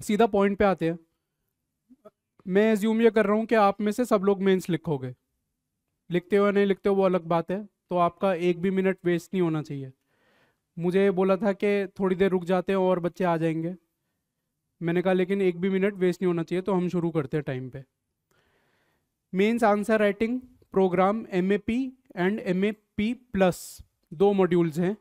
सीधा पॉइंट पे आते हैं। मैं एज्यूम ये कर रहा हूँ कि आप में से सब लोग मेंस लिखोगे, लिखते हो या नहीं लिखते हो वो अलग बात है, तो आपका एक भी मिनट वेस्ट नहीं होना चाहिए। मुझे बोला था कि थोड़ी देर रुक जाते हैं और बच्चे आ जाएंगे, मैंने कहा लेकिन एक भी मिनट वेस्ट नहीं होना चाहिए, तो हम शुरू करते हैं टाइम पे। Mains answer writing program MAP and MAP plus, दो मॉड्यूल्स हैं।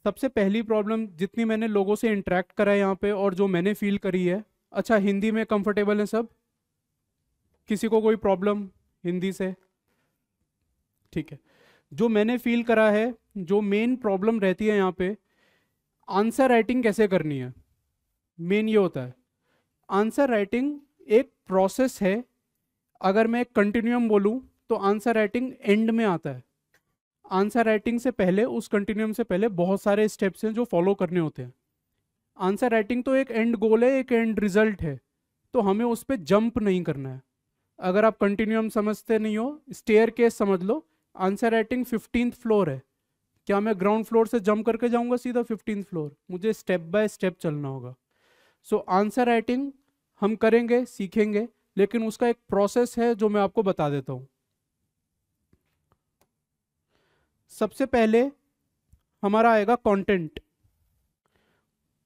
सबसे पहली प्रॉब्लम जितनी मैंने लोगों से इंटरेक्ट करा है यहाँ पे और जो मैंने फील करी है, अच्छा हिंदी में कंफर्टेबल है सब, किसी को कोई प्रॉब्लम हिंदी से? ठीक है। जो मैंने फील करा है, जो मेन प्रॉब्लम रहती है यहाँ पे, आंसर राइटिंग कैसे करनी है, मेन ये होता है। आंसर राइटिंग एक प्रोसेस है। अगर मैं कंटिन्यूम बोलूँ तो आंसर राइटिंग एंड में आता है। आंसर राइटिंग से पहले, उस कंटिन्यूम से पहले बहुत सारे स्टेप्स हैं जो फॉलो करने होते हैं। आंसर राइटिंग तो एक एंड गोल है, एक एंड रिजल्ट है, तो हमें उस पर जंप नहीं करना है। अगर आप कंटिन्यूम समझते नहीं हो, स्टेयर केस समझ लो। आंसर राइटिंग 15th फ्लोर है, क्या मैं ग्राउंड फ्लोर से जंप करके जाऊंगा सीधा 15th फ्लोर? मुझे स्टेप बाय स्टेप चलना होगा। सो आंसर राइटिंग हम करेंगे, सीखेंगे, लेकिन उसका एक प्रोसेस है जो मैं आपको बता देता हूं। सबसे पहले हमारा आएगा content.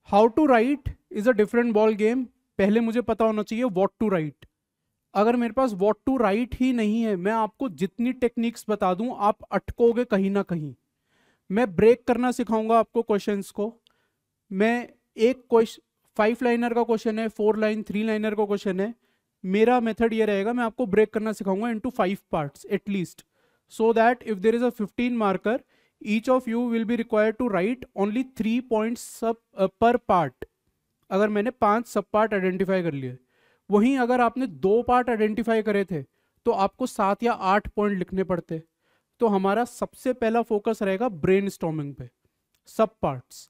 How to write is a different ball game. पहले मुझे पता होना चाहिए व्हाट टू राइट। अगर मेरे पास व्हाट टू राइट ही नहीं है, मैं आपको जितनी टेक्निक्स बता दूं आप अटकोगे कहीं ना कहीं। मैं ब्रेक करना सिखाऊंगा आपको क्वेश्चंस को। मैं एक क्वेश्चन, 5 लाइनर का क्वेश्चन है, 4 लाइन 3 लाइनर का क्वेश्चन है, मेरा मेथड ये रहेगा, मैं आपको ब्रेक करना सिखाऊंगा into 5 parts at least, so that if there is a 15 marker, each of you will be required to write only 3 points per part। अगर मैंने 5 सब पार्ट आइडेंटिफाई कर लिए, वहीं अगर आपने 2 पार्ट आइडेंटिफाई करे थे तो आपको 7 या 8 पॉइंट लिखने पड़ते। तो हमारा सबसे पहला फोकस रहेगा ब्रेन स्टॉर्मिंग पे, सब पार्ट्स।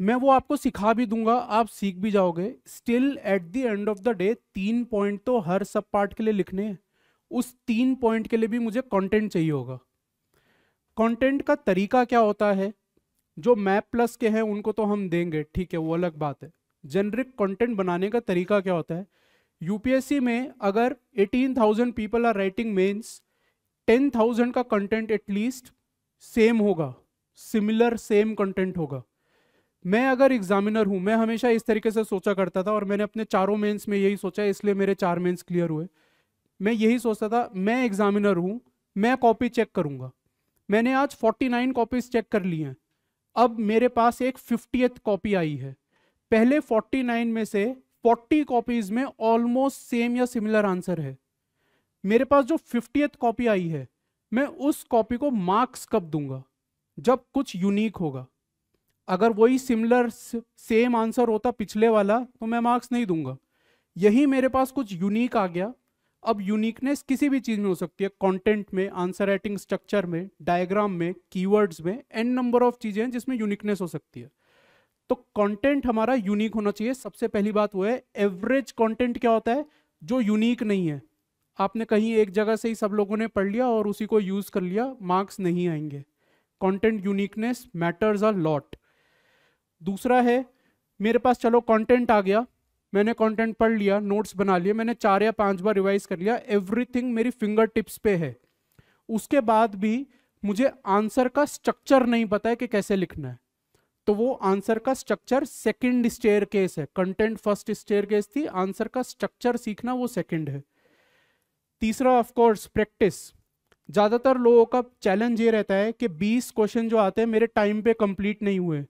मैं वो आपको सिखा भी दूंगा, आप सीख भी जाओगे। Still at the end of the day 3 point तो हर सब पार्ट के लिए लिखने हैं। उस 3 पॉइंट के लिए भी मुझे कंटेंट चाहिए होगा। कंटेंट का तरीका क्या होता है, जो मैप प्लस के हैं उनको तो हम देंगे, ठीक है, वो अलग बात है। जेनरिक कंटेंट बनाने का तरीका क्या होता है? यूपीएससी में अगर 18,000 पीपल आर राइटिंग मेंस, 10,000 का कंटेंट एटलीस्ट सेम होगा, सिमिलर सेम कंटेंट होगा। मैं अगर एग्जामिनर हूं, मैं हमेशा इस तरीके से सोचा करता था और मैंने अपने चारों मेंस में यही सोचा, इसलिए मेरे 4 मेंस क्लियर हुए। मैं यही सोचता था, मैं एग्जामिनर हूं, मैं कॉपी चेक करूंगा। मैंने आज 49 कॉपीज चेक कर ली हैं, अब मेरे पास एक 50th कॉपी आई है। पहले 49 में से 40 कॉपीज में ऑलमोस्ट सेम या सिमिलर आंसर है। मेरे पास जो 50th कॉपी आई है, मैं उस कॉपी को मार्क्स कब दूंगा? जब कुछ यूनिक होगा। अगर वही सिमिलर सेम आंसर होता पिछले वाला तो मैं मार्क्स नहीं दूंगा। यही मेरे पास कुछ यूनिक आ गया। अब यूनिकनेस किसी भी चीज में हो सकती है, कंटेंट में, आंसर राइटिंग स्ट्रक्चर में, डायग्राम में, कीवर्ड्स में, एन नंबर ऑफ चीजें हैं जिसमें यूनिकनेस हो सकती है। तो कंटेंट हमारा यूनिक होना चाहिए। सबसे पहली बात वो है। एवरेज कंटेंट क्या होता है? जो यूनिक नहीं है। आपने कहीं एक जगह से ही सब लोगों ने पढ़ लिया और उसी को यूज कर लिया, मार्क्स नहीं आएंगे। Content uniqueness matters a lot. दूसरा है, मेरे पास चलो कंटेंट आ गया, मैंने कंटेंट पढ़ लिया, नोट्स बना लिए, मैंने 4 या 5 बार रिवाइज कर लिया, एवरीथिंग मेरी फिंगर टिप्स पे है। उसके बाद भी मुझे आंसर का स्ट्रक्चर नहीं पता है कि कैसे लिखना है। तो वो आंसर का स्ट्रक्चर सेकंड स्टेयर केस है। कंटेंट फर्स्ट स्टेयर केस थी, आंसर का स्ट्रक्चर सीखना वो सेकंड है। तीसरा ऑफ कोर्स प्रैक्टिस। ज्यादातर लोगों का चैलेंज ये रहता है कि 20 क्वेश्चन जो आते हैं मेरे टाइम पे कंप्लीट नहीं हुए,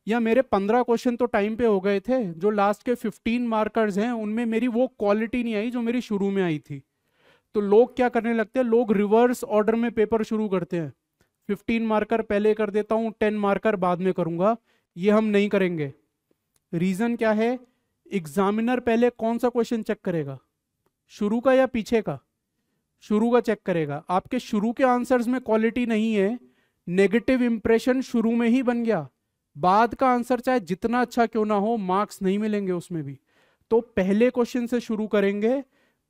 या मेरे 15 क्वेश्चन तो टाइम पे हो गए थे, जो लास्ट के 15 मार्कर्स हैं उनमें मेरी वो क्वालिटी नहीं आई जो मेरी शुरू में आई थी। तो लोग क्या करने लगते हैं, लोग रिवर्स ऑर्डर में पेपर शुरू करते हैं। 15 मार्कर पहले कर देता हूँ, 10 मार्कर बाद में करूंगा। ये हम नहीं करेंगे। रीजन क्या है? एग्जामिनर पहले कौन सा क्वेश्चन चेक करेगा, शुरू का या पीछे का? शुरू का चेक करेगा। आपके शुरू के आंसर्स में क्वालिटी नहीं है, नेगेटिव इंप्रेशन शुरू में ही बन गया, बाद का आंसर चाहे जितना अच्छा क्यों ना हो मार्क्स नहीं मिलेंगे उसमें भी। तो पहले क्वेश्चन से शुरू करेंगे,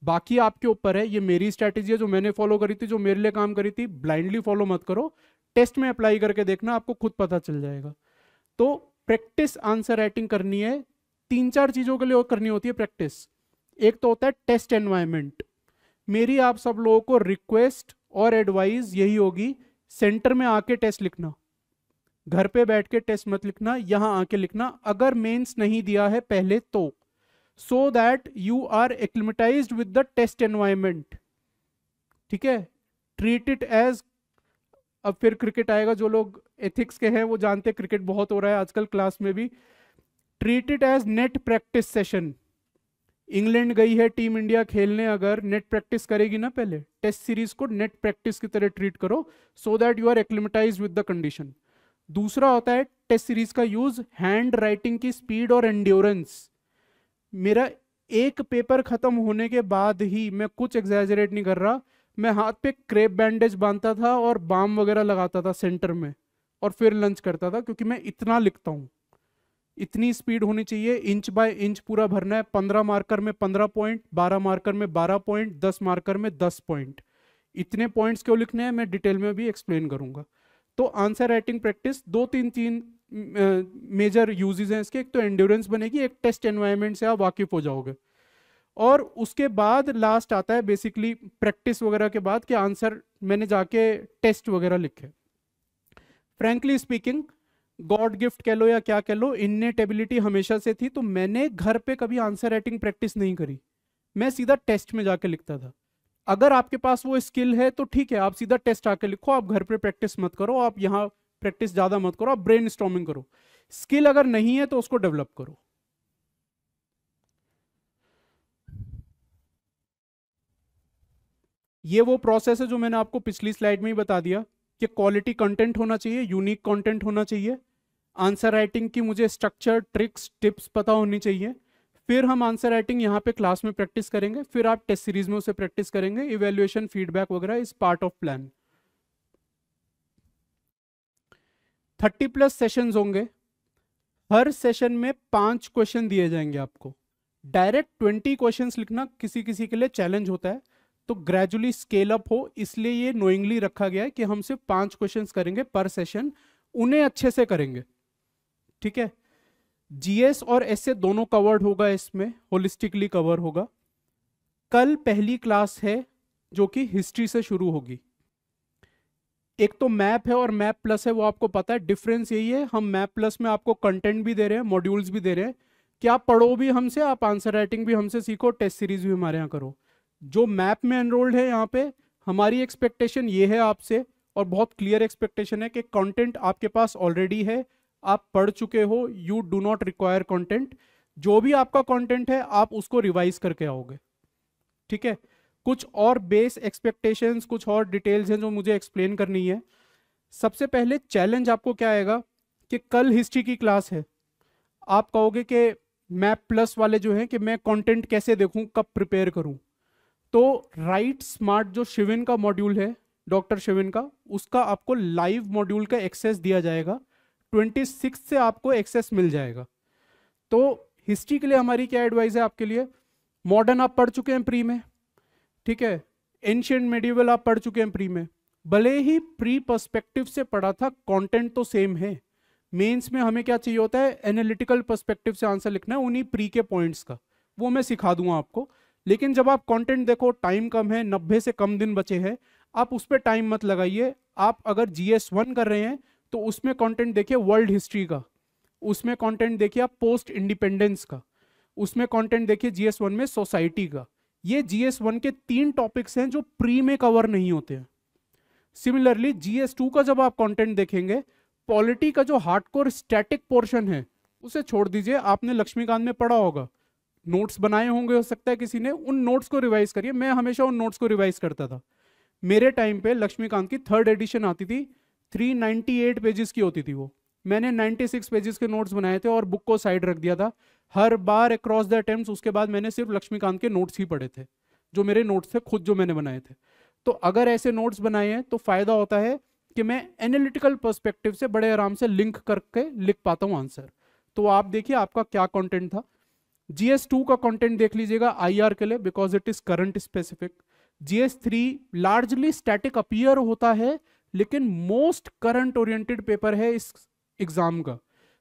बाकी आपके ऊपर है। ये मेरी स्ट्रैटेजी है जो मैंने फॉलो करी थी, जो मेरे लिए काम करी थी। ब्लाइंडली फॉलो मत करो, टेस्ट में अप्लाई करके देखना, आपको खुद पता चल जाएगा। तो प्रैक्टिस आंसर राइटिंग करनी है, 3-4 चीजों के लिए और करनी होती है प्रैक्टिस। एक तो होता है टेस्ट एनवायरनमेंट। मेरी आप सब लोगों को रिक्वेस्ट और एडवाइस यही होगी, सेंटर में आके टेस्ट लिखना, घर पे बैठ के टेस्ट मत लिखना, यहां आके लिखना अगर मेंस नहीं दिया है पहले तो, so that you are acclimatised with the test environment. ठीक है, ट्रीट इट एज, अब फिर क्रिकेट आएगा, जो लोग एथिक्स के हैं वो जानते हैं क्रिकेट बहुत हो रहा है आजकल क्लास में भी, treat it as net practice session. England गई है टीम इंडिया खेलने, अगर नेट प्रैक्टिस करेगी ना, पहले टेस्ट सीरीज को नेट प्रैक्टिस की तरह ट्रीट करो, so that you are acclimatised with the condition. दूसरा होता है टेस्ट सीरीज का यूज हैंड राइटिंग की स्पीड और एंड्योरेंस। मेरा एक पेपर खत्म होने के बाद ही, मैं कुछ एग्जैजरेट नहीं कर रहा, मैं हाथ पे क्रेप बैंडेज बांधता था और बाम वगैरह लगाता था सेंटर में, और फिर लंच करता था, क्योंकि मैं इतना लिखता हूँ। इतनी स्पीड होनी चाहिए, इंच बाय इंच पूरा भरना है। 15 मार्कर में 15 पॉइंट, 12 मार्कर में 12 पॉइंट, 10 मार्कर में 10 पॉइंट। इतने पॉइंट्स क्यों लिखने हैं मैं डिटेल में भी एक्सप्लेन करूंगा। तो आंसर राइटिंग प्रैक्टिस, दो तीन मेजर यूजेस हैं इसके। एक तो एंड्योरेंस बनेगी, एक टेस्ट एनवायरनमेंट से आप वाकिफ हो जाओगे, और उसके बाद लास्ट आता है बेसिकली प्रैक्टिस वगैरह के बाद कि आंसर मैंने जाके टेस्ट वगैरह लिखे। फ्रैंकली स्पीकिंग, गॉड गिफ्ट कह लो या क्या कह लो, इननेट एबिलिटी हमेशा से थी, तो मैंने घर पे कभी आंसर राइटिंग प्रैक्टिस नहीं करी, मैं सीधा टेस्ट में जाके लिखता था। अगर आपके पास वो स्किल है तो ठीक है, आप सीधा टेस्ट आके लिखो, आप घर पे प्रैक्टिस मत करो, आप यहाँ प्रैक्टिस ज्यादा मत करो, आप ब्रेन स्टॉर्मिंग करो। स्किल अगर नहीं है तो उसको डेवलप करो। ये वो प्रोसेस है जो मैंने आपको पिछली स्लाइड में ही बता दिया कि क्वालिटी कंटेंट होना चाहिए, यूनिक कंटेंट होना चाहिए, आंसर राइटिंग की मुझे स्ट्रक्चर, ट्रिक्स, टिप्स पता होनी चाहिए, फिर हम आंसर राइटिंग यहाँ पे क्लास में प्रैक्टिस करेंगे, फिर आप टेस्ट सीरीज में उसे प्रैक्टिस करेंगे, इवेल्युएशन फीडबैक वगैरह is part of plan. 30+ sessions होंगे, हर सेशन में 5 क्वेश्चन दिए जाएंगे आपको। डायरेक्ट 20 क्वेश्चंस लिखना किसी किसी के लिए चैलेंज होता है, तो ग्रेजुअली स्केल अप हो, इसलिए ये नोइंगली रखा गया है कि हम सिर्फ 5 क्वेश्चंस करेंगे पर सेशन, उन्हें अच्छे से करेंगे। ठीक है, जीएस और एसए दोनों कवर्ड होगा, इसमें होलिस्टिकली कवर होगा। कल पहली क्लास है जो कि हिस्ट्री से शुरू होगी। एक तो मैप है और मैप प्लस है, वो आपको पता है। डिफरेंस यही है, हम मैप प्लस में आपको कंटेंट भी दे रहे हैं, मॉड्यूल्स भी दे रहे हैं कि आप पढ़ो भी हमसे, आप आंसर राइटिंग भी हमसे सीखो, टेस्ट सीरीज भी हमारे यहाँ करो। जो मैप में एनरोल्ड है यहाँ पे, हमारी एक्सपेक्टेशन ये है आपसे, और बहुत क्लियर एक्सपेक्टेशन है कि कंटेंट आपके पास ऑलरेडी है, आप पढ़ चुके हो, you do not require content. जो भी आपका कंटेंट है आप उसको रिवाइज करके आओगे। ठीक है, कुछ और बेस एक्सपेक्टेशंस, कुछ और डिटेल्स हैं जो मुझे एक्सप्लेन करनी है। सबसे पहले चैलेंज आपको क्या आएगा कि कल हिस्ट्री की क्लास है, आप कहोगे कि मैप प्लस वाले जो हैं कि मैं कंटेंट कैसे देखूं, कब प्रिपेयर करूं। तो राइट स्मार्ट जो शिविन का मॉड्यूल है, डॉक्टर शिविन का, उसका आपको लाइव मॉड्यूल का एक्सेस दिया जाएगा, 26 से आपको एक्सेस मिल जाएगा। तो हिस्ट्री के लिए हमारी क्या एडवाइस है आपके लिए, मॉडर्न आप पढ़ चुके हैं प्री में, ठीक है, एंशिएंट मेडिवल आप पढ़ चुके हैं प्री में, भले ही प्री पर्सपेक्टिव से पढ़ा था, कंटेंट तो सेम है। मेंस में हमें क्या चाहिए होता है, एनालिटिकल पर्सपेक्टिव से आंसर लिखना है उन्हीं प्री के पॉइंट्स का, वो मैं सिखा दूंगा आपको। लेकिन जब आप कंटेंट देखो, टाइम कम है, 90 से कम दिन बचे हैं, आप उस पर टाइम मत लगाइए। आप अगर GS1 कर रहे हैं तो उसमें कंटेंट देखिए वर्ल्ड हिस्ट्री का, उसमें कंटेंट देखिए आप पोस्ट इंडिपेंडेंस का, उसमें कंटेंट देखिए GS1 में सोसाइटी का। ये GS1 के 3 टॉपिक्स हैं जो प्री में कवर नहीं होते हैं। सिमिलरली GS2 का जब आप कंटेंट देखेंगे, पॉलिटी का जो हार्डकोर स्टैटिक पोर्शन है उसे छोड़ दीजिए, आपने लक्ष्मीकांत में पढ़ा होगा, नोट्स बनाए होंगे हो सकता है किसी ने, उन नोट्स को रिवाइज करिए। मैं हमेशा उन नोट्स को रिवाइज करता था। मेरे टाइम पे लक्ष्मीकांत की 3rd एडिशन आती थी, 398 पेजेस की होती थी वो, मैंने 96 पेजेस के नोट्स बनाए थे और बुक को साइड रख दिया था। हर बार अक्रॉस द अटेम्प्ट्स उसके बाद मैंने सिर्फ लक्ष्मीकांत के नोट्स ही पढ़े थे, जो मेरे नोट्स थे खुद जो मैंने बनाए थे। तो अगर ऐसे नोट्स बनाए हैं तो फायदा होता है कि मैं एनालिटिकल पर्सपेक्टिव से बड़े आराम से लिंक करके लिख पाता हूँ आंसर। तो आप देखिए आपका क्या कंटेंट था। GS2 का कंटेंट देख लीजिएगा IR के लिए, because it is current specific. GS3 largely static appear होता है, लेकिन मोस्ट करंट ओरिएंटेड पेपर है इस एग्जाम का।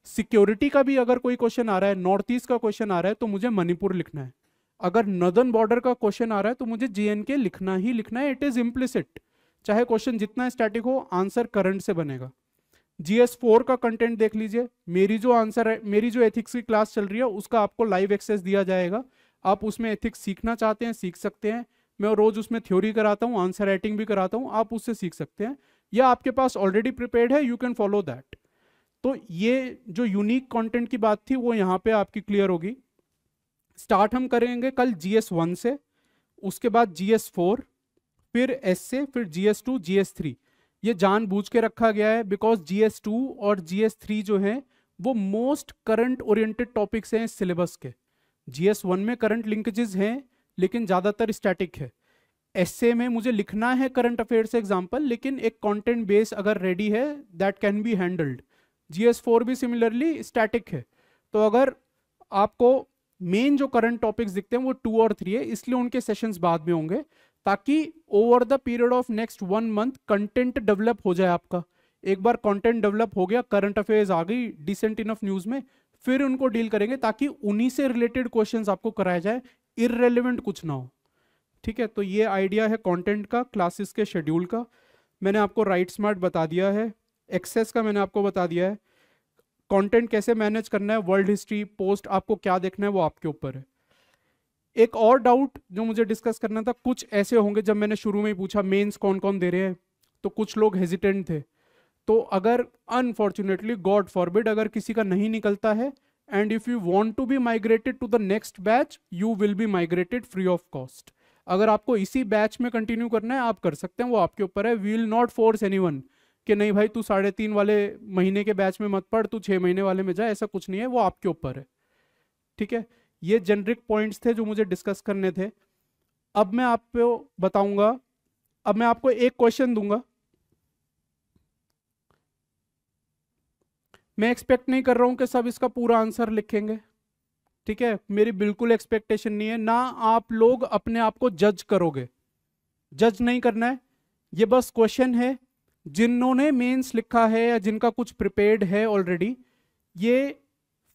सिक्योरिटी का भी अगर कोई क्वेश्चन आ रहा है, नॉर्थ ईस्ट का क्वेश्चन आ रहा है, तो मुझे मणिपुर लिखना है। अगर नॉर्दर्न बॉर्डर का क्वेश्चन आ रहा है तो मुझे JNK लिखना ही लिखना है। इट इज इम्प्लिसिट, चाहे क्वेश्चन जितना स्टैटिक हो, आंसर करंट से बनेगा। GS4 का कंटेंट देख लीजिए, मेरी जो आंसर है, मेरी जो एथिक्स की क्लास चल रही है उसका आपको लाइव एक्सेस दिया जाएगा। आप उसमें एथिक्स सीखना चाहते हैं सीख सकते हैं। मैं रोज उसमें थ्योरी कराता हूँ, आंसर राइटिंग भी कराता हूँ, आप उससे सीख सकते हैं, या आपके पास ऑलरेडी प्रिपेयर्ड है, यू कैन फॉलो दैट। तो ये जो यूनिक कंटेंट की बात थी वो यहाँ पे आपकी क्लियर होगी। स्टार्ट हम करेंगे कल GS1 से, उसके बाद GS4, फिर S से, फिर GS2, GS3। ये जानबूझ के रखा गया है बिकॉज GS2 और GS3 जो है वो मोस्ट करंट ओरिएंटेड टॉपिक्स हैं सिलेबस के। GS1 में करंट लिंकेजेस हैं लेकिन ज़्यादातर स्टैटिक है। एसए में मुझे लिखना है करंट अफेयर्स एग्जाम्पल, लेकिन एक कंटेंट बेस अगर रेडी है that can be handled. GS4 भी सिमिलरली स्टैटिक है। तो अगर आपको मेन जो करंट टॉपिक्स दिखते हैं वो 2 और 3 है, इसलिए उनके सेशंस बाद में होंगे, ताकि over the period of next 1 month content develop हो जाए आपका। एक बार कंटेंट डेवलप हो गया, करंट अफेयर्स आ गई डिसेंट इनफ न्यूज में, फिर उनको डील करेंगे ताकि उन्हीं से रिलेटेड क्वेश्चंस आपको कराया जाए, इररेलेवेंट कुछ ना हो। ठीक है, तो ये आइडिया है कंटेंट का, क्लासेस के शेड्यूल का। मैंने आपको राइट स्मार्ट बता दिया है, एक्सेस का मैंने आपको बता दिया है, कंटेंट कैसे मैनेज करना है, वर्ल्ड हिस्ट्री पोस्ट आपको क्या देखना है वो आपके ऊपर है। एक और डाउट जो मुझे डिस्कस करना था, कुछ ऐसे होंगे, जब मैंने शुरू में ही पूछा मेंस कौन कौन दे रहे हैं तो कुछ लोग हेजिटेंट थे। तो अगर अनफॉर्चुनेटली गॉड फॉरबिड अगर किसी का नहीं निकलता है, and if you want to be migrated to the next batch, you will be migrated free of cost. अगर आपको इसी बैच में कंटिन्यू करना है आप कर सकते हैं, वो आपके ऊपर है। We will not force anyone कि नहीं भाई तू 3.5 वाले महीने के बैच में मत पढ़, तू 6 महीने वाले में जा, ऐसा कुछ नहीं है, वो आपके ऊपर है। ठीक है, ये जेनरिक पॉइंट्स थे जो मुझे डिस्कस करने थे। अब मैं आपको बताऊंगा, अब मैं आपको एक क्वेश्चन दूंगा, मैं एक्सपेक्ट नहीं कर रहा हूं कि सब इसका पूरा आंसर लिखेंगे। ठीक है, मेरी बिल्कुल एक्सपेक्टेशन नहीं है, ना आप लोग अपने आप को जज करोगे, जज नहीं करना है। ये बस क्वेश्चन है, जिन्होंने मेंस लिखा है या जिनका कुछ प्रिपेयर्ड है ऑलरेडी, ये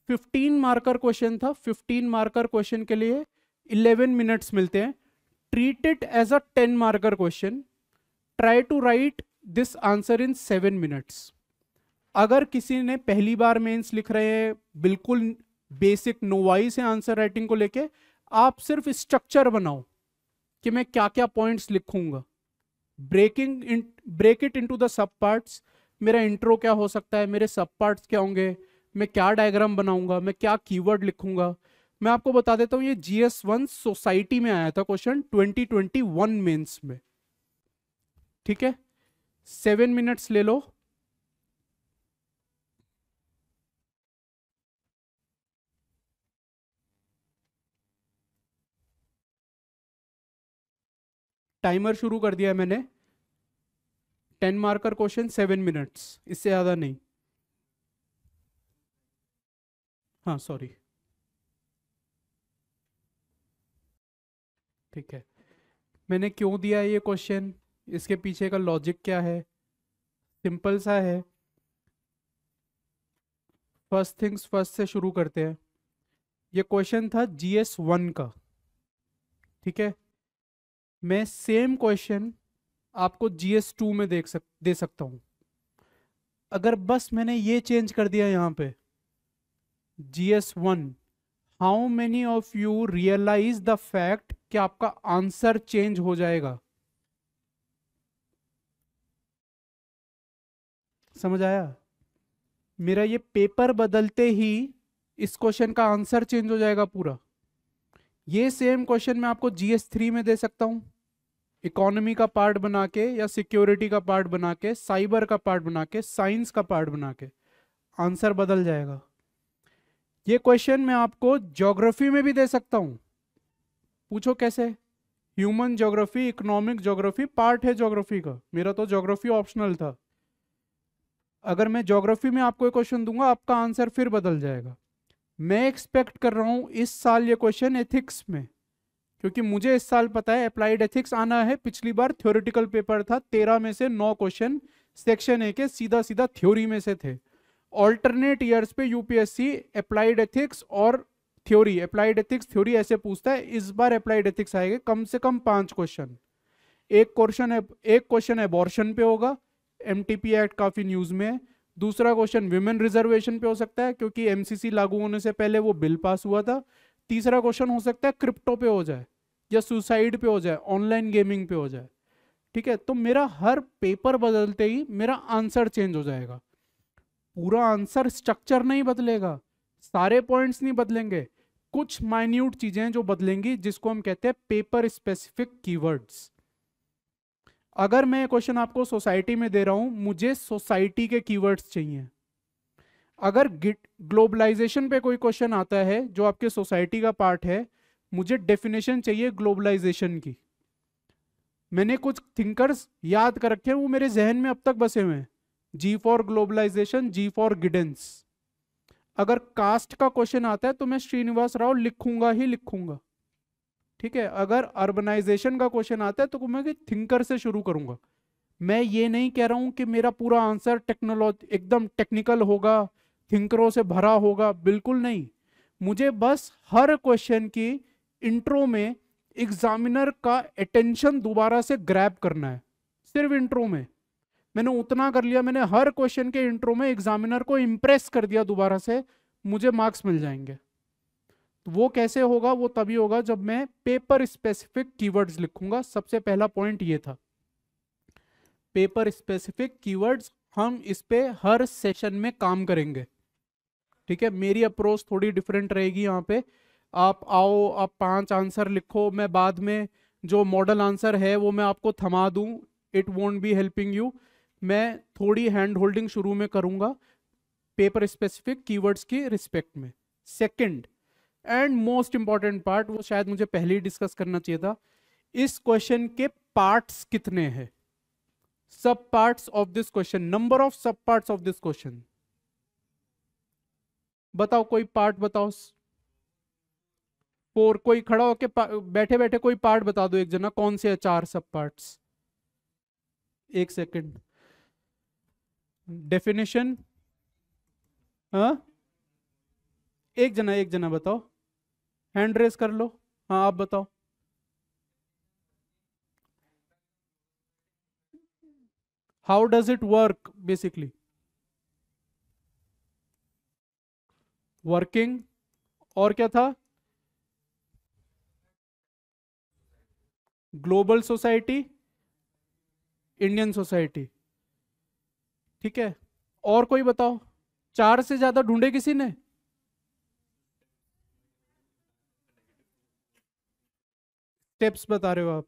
15 मार्कर क्वेश्चन था। 15 मार्कर क्वेश्चन के लिए 11 मिनट्स मिलते हैं। Treat it as a 10 marker question, try to write this answer in 7 minutes. अगर किसी ने पहली बार मेंस लिख रहे हैं, बिल्कुल बेसिक नोवाइस है आंसर राइटिंग को लेके, आप सिर्फ स्ट्रक्चर बनाओ कि मैं क्या क्या पॉइंट्स लिखूंगा, break it into the sub parts. मेरा इंट्रो क्या हो सकता है, मेरे सब पार्ट्स क्या होंगे, मैं क्या डायग्राम बनाऊंगा, मैं क्या कीवर्ड लिखूंगा। मैं आपको बता देता हूं, ये GS1 सोसाइटी में आया था क्वेश्चन 2021 मेंस में। ठीक है, 7 मिनट्स ले लो। टाइमर शुरू कर दिया है मैंने। 10 मार्कर क्वेश्चन 7 मिनट्स, इससे ज्यादा नहीं। हाँ सॉरी, ठीक है। मैंने क्यों दिया ये क्वेश्चन, इसके पीछे का लॉजिक क्या है, सिंपल सा है। फर्स्ट थिंग्स फर्स्ट से शुरू करते हैं। ये क्वेश्चन था GS1 का। ठीक है, मैं सेम क्वेश्चन आपको GS2 में दे सकता हूं, अगर बस मैंने ये चेंज कर दिया यहां पे GS1। How many of you realise the fact कि आपका आंसर चेंज हो जाएगा? समझ आया? मेरा ये पेपर बदलते ही इस क्वेश्चन का आंसर चेंज हो जाएगा पूरा। ये सेम क्वेश्चन मैं आपको GS3 में दे सकता हूं, इकोनॉमी का पार्ट बना के, या सिक्योरिटी का पार्ट बना के, साइबर का पार्ट बना के, साइंस का पार्ट बना के, आंसर बदल जाएगा। ये क्वेश्चन मैं आपको ज्योग्राफी में भी दे सकता हूं। पूछो कैसे? Human geography, economic geography part है ज्योग्राफी का, मेरा तो ज्योग्राफी ऑप्शनल था। अगर मैं ज्योग्राफी में आपको एक क्वेश्चन दूंगा, आपका आंसर फिर बदल जाएगा। मैं एक्सपेक्ट कर रहा हूं इस साल ये क्वेश्चन एथिक्स में, क्योंकि मुझे इस साल पता है अप्लाइड एथिक्स आना है। पिछली बार थ्योरेटिकल पेपर था, 13 में से 9 क्वेश्चन सेक्शन ए के सीधा सीधा थ्योरी में से थे, ऑल्टरनेट ईयर्स पे यूपीएससी अप्लाइड एथिक्स और थ्योरी, अप्लाइड एथिक्स थ्योरी ऐसे पूछता है। इस बार अप्लाइड एथिक्स आएगा कम से कम 5 क्वेश्चन। एक क्वेश्चन एबॉर्शन पे होगा, एमटीपी एक्ट काफी न्यूज में है। दूसरा क्वेश्चन विमेन रिजर्वेशन पे हो सकता है क्योंकि एमसीसी लागू होने से पहले वो बिल पास हुआ था। तीसरा क्वेश्चन हो सकता है क्रिप्टो पे हो जाए या सुसाइड पे हो जाए, ऑनलाइन गेमिंग पे हो जाए। ठीक है, तो मेरा हर पेपर बदलते ही मेरा आंसर चेंज हो जाएगा। पूरा आंसर स्ट्रक्चर नहीं बदलेगा, सारे पॉइंट्स नहीं बदलेंगे, कुछ माइन्यूट चीजें जो बदलेंगी जिसको हम कहते हैं पेपर स्पेसिफिक कीवर्ड्स। अगर मैं क्वेश्चन आपको सोसाइटी में दे रहा हूं, मुझे सोसाइटी के कीवर्ड्स चाहिए। अगर ग्लोबलाइजेशन पे कोई क्वेश्चन आता है जो आपके सोसाइटी का पार्ट है, मुझे डेफिनेशन चाहिए ग्लोबलाइजेशन की। मैंने कुछ थिंकर्स याद कर रखे हैं, वो मेरे जहन में अब तक बसे हुए हैं। G for globalisation, G for Giddens. अगर कास्ट का क्वेश्चन आता है तो मैं श्रीनिवास राव लिखूंगा ही लिखूंगा। ठीक है, अगर अर्बनाइजेशन का क्वेश्चन आता है तो मैं थिंकर से शुरू करूंगा। मैं ये नहीं कह रहा हूं कि मेरा पूरा आंसर टेक्नोलॉजी एकदम टेक्निकल होगा, थिंकरों से भरा होगा, बिल्कुल नहीं। मुझे बस हर क्वेश्चन की इंट्रो में एग्जामिनर का अटेंशन दोबारा से ग्रैब करना है। सिर्फ इंट्रो में मैंने उतना कर लिया, मैंने हर क्वेश्चन के इंट्रो में एग्जामिनर को इंप्रेस कर दिया दोबारा से, मुझे मार्क्स मिल जाएंगे। तो वो कैसे होगा? वो तभी होगा जब मैं पेपर स्पेसिफिक कीवर्ड्स लिखूंगा। सबसे पहला पॉइंट ये था, पेपर स्पेसिफिक कीवर्ड्स। हम इस पे हर सेशन में काम करेंगे। ठीक है, मेरी अप्रोच थोड़ी डिफरेंट रहेगी यहाँ पे। आप आओ, आप 5 आंसर लिखो, मैं बाद में जो मॉडल आंसर है वो मैं आपको थमा दूं, it won't be helping you. मैं थोड़ी हैंड होल्डिंग शुरू में करूंगा पेपर स्पेसिफिक कीवर्ड्स की रिस्पेक्ट में। Second and most important part, वो शायद मुझे पहले ही डिस्कस करना चाहिए था, इस क्वेश्चन के पार्ट्स कितने हैं? सब parts of this question, number of सब पार्ट्स ऑफ दिस क्वेश्चन। बताओ, कोई पार्ट बताओ। 4। कोई खड़ा होके बैठे बैठे कोई पार्ट बता दो एक जना, कौन से है 4 सब पार्ट्स? एक सेकंड। डेफिनेशन, हाँ एक जना बताओ, हैंड रेस कर लो। हाँ आप बताओ। How does it work basically? Working, और क्या था? Global society, Indian society. ठीक है, और कोई बताओ। 4 से ज्यादा ढूंढे किसी ने? स्टेप्स बता रहे हो आप?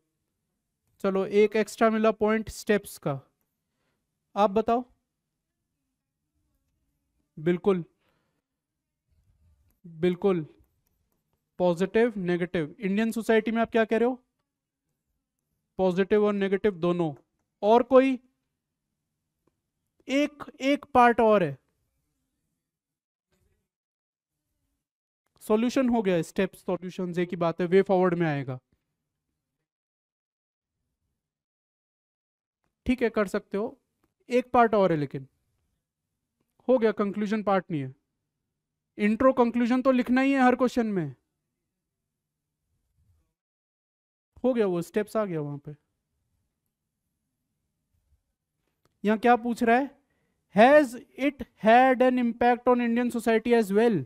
चलो एक एक्स्ट्रा मिला पॉइंट स्टेप्स का। आप बताओ। बिल्कुल बिल्कुल, पॉजिटिव नेगेटिव। इंडियन सोसाइटी में आप क्या कह रहे हो? पॉजिटिव और नेगेटिव दोनों। और कोई? एक एक पार्ट और है। सॉल्यूशन हो गया, स्टेप्स सॉल्यूशन की बात है, वे फॉरवर्ड में आएगा। ठीक है, कर सकते हो। एक पार्ट और है लेकिन। हो गया, कंक्लूजन पार्ट नहीं है। इंट्रो कंक्लूजन तो लिखना ही है हर क्वेश्चन में। हो गया, वो स्टेप्स आ गया वहां पे। यहां क्या पूछ रहा है? Has it had an impact on Indian society as well?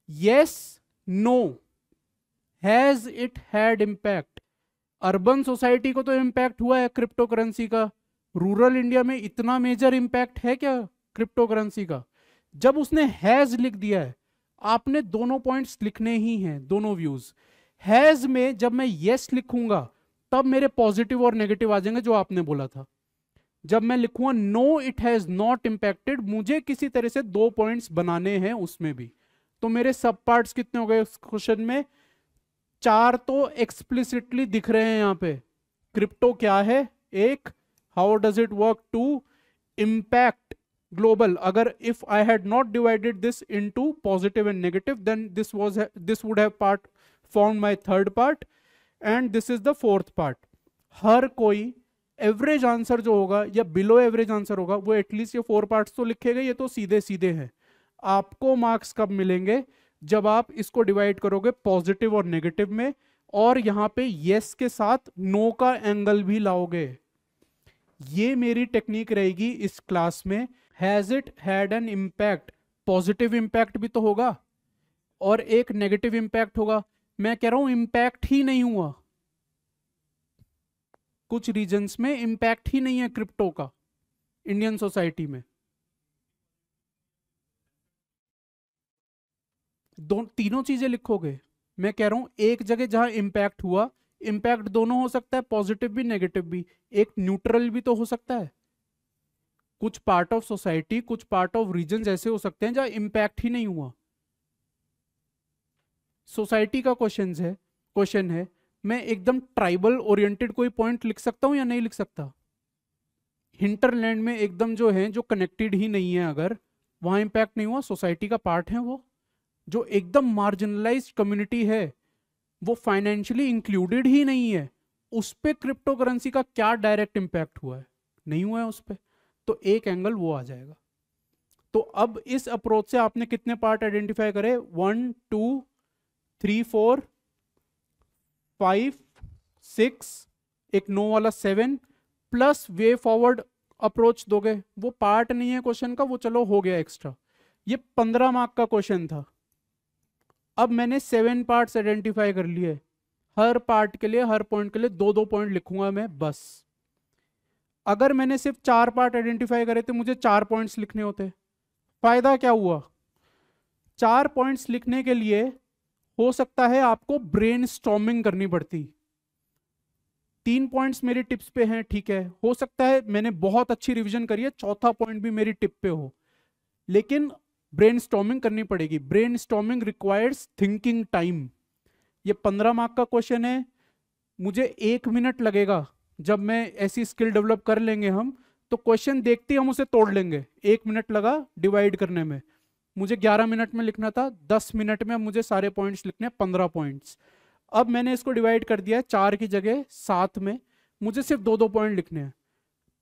Yes, no. Has it had impact? Urban society को तो इम्पैक्ट हुआ है क्रिप्टो करेंसी का। रूरल इंडिया में इतना मेजर इम्पैक्ट है क्या क्रिप्टो करेंसी का? जब उसने हैज लिख दिया है, आपने दोनों पॉइंट्स लिखने ही हैं, दोनों व्यूज। हैज में जब मैं यस लिखूंगा तब मेरे पॉजिटिव और नेगेटिव आ जाएंगे जो आपने बोला था। जब मैं लिखूंगा no it has not impacted, मुझे किसी तरह से 2 पॉइंट्स बनाने हैं उसमें भी। तो मेरे सब पार्ट्स कितने हो गए उस क्वेश्चन में? 4 तो एक्सप्लिसिटली दिख रहे हैं यहां पे। क्रिप्टो क्या है? एक, how does it work? 2, impact global. अगर if I had not divided this into positive and negative then this would have part form my third part, and this is the fourth part. हर कोई average answer जो होगा या below average answer होगा वो at least ये 4 parts तो लिखेगा, ये तो सीधे सीधे हैं। आपको मार्क्स कब मिलेंगे? जब आप इसको डिवाइड करोगे पॉजिटिव और नेगेटिव में, और यहां पे यस के साथ नो का एंगल भी लाओगे। ये मेरी टेक्निक रहेगी इस क्लास में। Has it had an impact? Positive impact भी तो होगा और एक नेगेटिव इम्पैक्ट होगा। मैं कह रहा हूं इम्पैक्ट ही नहीं हुआ, कुछ रीजन्स में इम्पैक्ट ही नहीं है क्रिप्टो का इंडियन सोसाइटी में। तीनों चीजें लिखोगे। मैं कह रहा हूं एक जगह जहां इम्पैक्ट हुआ, इम्पैक्ट दोनों हो सकता है, पॉजिटिव भी नेगेटिव भी, एक न्यूट्रल भी तो हो सकता है। कुछ पार्ट ऑफ सोसाइटी, कुछ पार्ट ऑफ रीजन ऐसे हो सकते हैं जहां इम्पैक्ट ही नहीं हुआ। सोसाइटी का क्वेश्चन है, मैं एकदम ट्राइबल ओरिएंटेड कोई पॉइंट लिख सकता हूं या नहीं लिख सकता? हिंटरलैंड में एकदम जो है, जो कनेक्टेड ही नहीं है, अगर वहां इम्पैक्ट नहीं हुआ, सोसाइटी का पार्ट है वो। जो एकदम मार्जिनलाइज्ड कम्युनिटी है, वो फाइनेंशियली इंक्लूडेड ही नहीं है, उस पे क्रिप्टो करेंसी का क्या डायरेक्ट इम्पैक्ट हुआ है? नहीं हुआ है उस पे, तो एक एंगल वो आ जाएगा। तो अब इस अप्रोच से आपने कितने पार्ट आइडेंटिफाई करे? 1 2 3 4 5 6, एक नो वाला 7, प्लस वे फॉरवर्ड अप्रोच दोगे। वो पार्ट नहीं है क्वेश्चन का, वो चलो हो गया एक्स्ट्रा। ये 15 मार्क का क्वेश्चन था। अब मैंने 7 पार्ट्स आइडेंटिफाई कर लिए। हर पार्ट के लिए, हर पॉइंट के लिए 2-2 पॉइंट लिखूंगा मैं बस। अगर मैंने सिर्फ 4 पार्ट आइडेंटिफाई करे थे, मुझे 4 पॉइंट्स लिखने होते। फायदा क्या हुआ? 4 पॉइंट्स लिखने के लिए हो सकता है आपको ब्रेनस्टॉर्मिंग करनी पड़ती। 3 पॉइंट्स मेरी टिप्स पे हैं, ठीक है, हो सकता है मैंने बहुत अच्छी रिवीजन करी है, चौथा पॉइंट भी मेरी टिप पे हो, लेकिन ब्रेनस्टॉर्मिंग करनी पड़ेगी। Brainstorming requires thinking time. ये 15 मार्क का क्वेश्चन है, मुझे 1 मिनट लगेगा। जब मैं ऐसी स्किल डेवलप कर लेंगे हम, तो क्वेश्चन देखते ही हम उसे तोड़ लेंगे। 1 मिनट लगा डिवाइड करने में, मुझे 11 मिनट में लिखना था, 10 मिनट में मुझे सारे पॉइंट्स लिखने, 15 पॉइंट्स। अब मैंने इसको डिवाइड कर दिया है 4 की जगह 7 में, मुझे सिर्फ 2-2 पॉइंट लिखने हैं।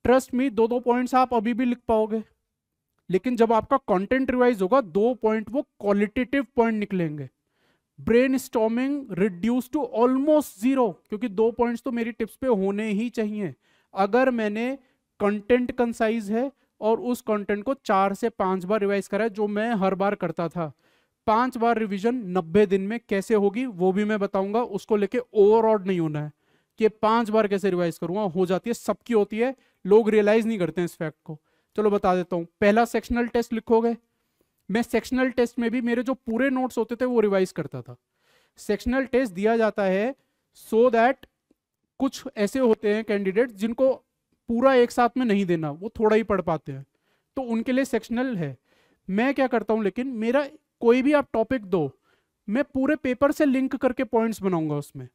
ट्रस्ट मी, 2-2 पॉइंट्स आप अभी भी लिख पाओगे, लेकिन जब आपका कंटेंट रिवाइज होगा, 2 पॉइंट वो क्वालिटेटिव पॉइंट निकलेंगे। ब्रेनस्टॉर्मिंग रिड्यूस टू ऑलमोस्ट 0, क्योंकि 2 पॉइंट्स तो मेरी टिप्स पे होने ही चाहिए। अगर मैंने कंटेंट कंसाइज है और उस कंटेंट को 4 से 5 बार रिवाइज करा है, जो मैं हर बार करता था। 5 बार रिवीजन 90 दिन में कैसे होगी वो भी मैं बताऊंगा। उसको लेके ओवरऑड नहीं होना है कि 5 बार कैसे रिवाइज करूंगा, हो जाती है, सबकी होती है, लोग रियलाइज नहीं करते हैं इस फैक्ट को। चलो बता देता हूं। पहला सेक्शनल टेस्ट लिखोगे। मैं सेक्शनल टेस्ट में भी मेरे जो पूरे नोट्स होते थे वो रिवाइज करता था। सेक्शनल टेस्ट दिया जाता है सो दैट कुछ ऐसे होते हैं कैंडिडेट जिनको पूरा एक साथ में नहीं देना, वो थोड़ा ही पढ़ पाते हैं, तो उनके लिए सेक्शनल है। मैं क्या करता हूं, लेकिन मेरा कोई भी आप टॉपिक दो, मैं पूरे पेपर से लिंक करके पॉइंट्स बनाऊंगा उसमें।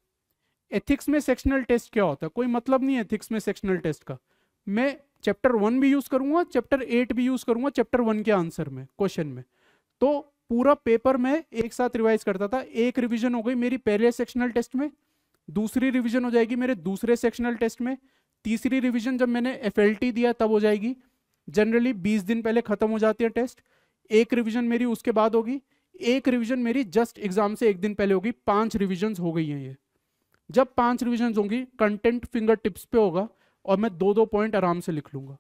एथिक्स में सेक्शनल टेस्ट क्या होता है, कोई मतलब नहीं है एथिक्स में सेक्शनल टेस्ट का। मैं चैप्टर 1 भी यूज करूंगा, चैप्टर 8 भी यूज करूंगा, चैप्टर 1 के आंसर में, क्वेश्चन में। तो पूरा पेपर में एक साथ रिवाइज करता था। एक रिवीजन हो गई मेरी पहले सेक्शनल टेस्ट में, दूसरी रिवीजन हो जाएगी मेरे दूसरे सेक्शनल टेस्ट में, तीसरी रिवीजन जब मैंने FLT दिया तब हो जाएगी। जनरली 20 दिन पहले खत्म हो जाती है टेस्ट। एक रिवीजन मेरी उसके बाद होगी, एक रिवीजन मेरी जस्ट एग्जाम से 1 दिन पहले होगी। 5 रिवीजन हो गई हैं ये। जब 5 रिवीजन होंगी, कंटेंट फिंगर टिप्स पे होगा और मैं 2-2 पॉइंट आराम से लिख लूंगा।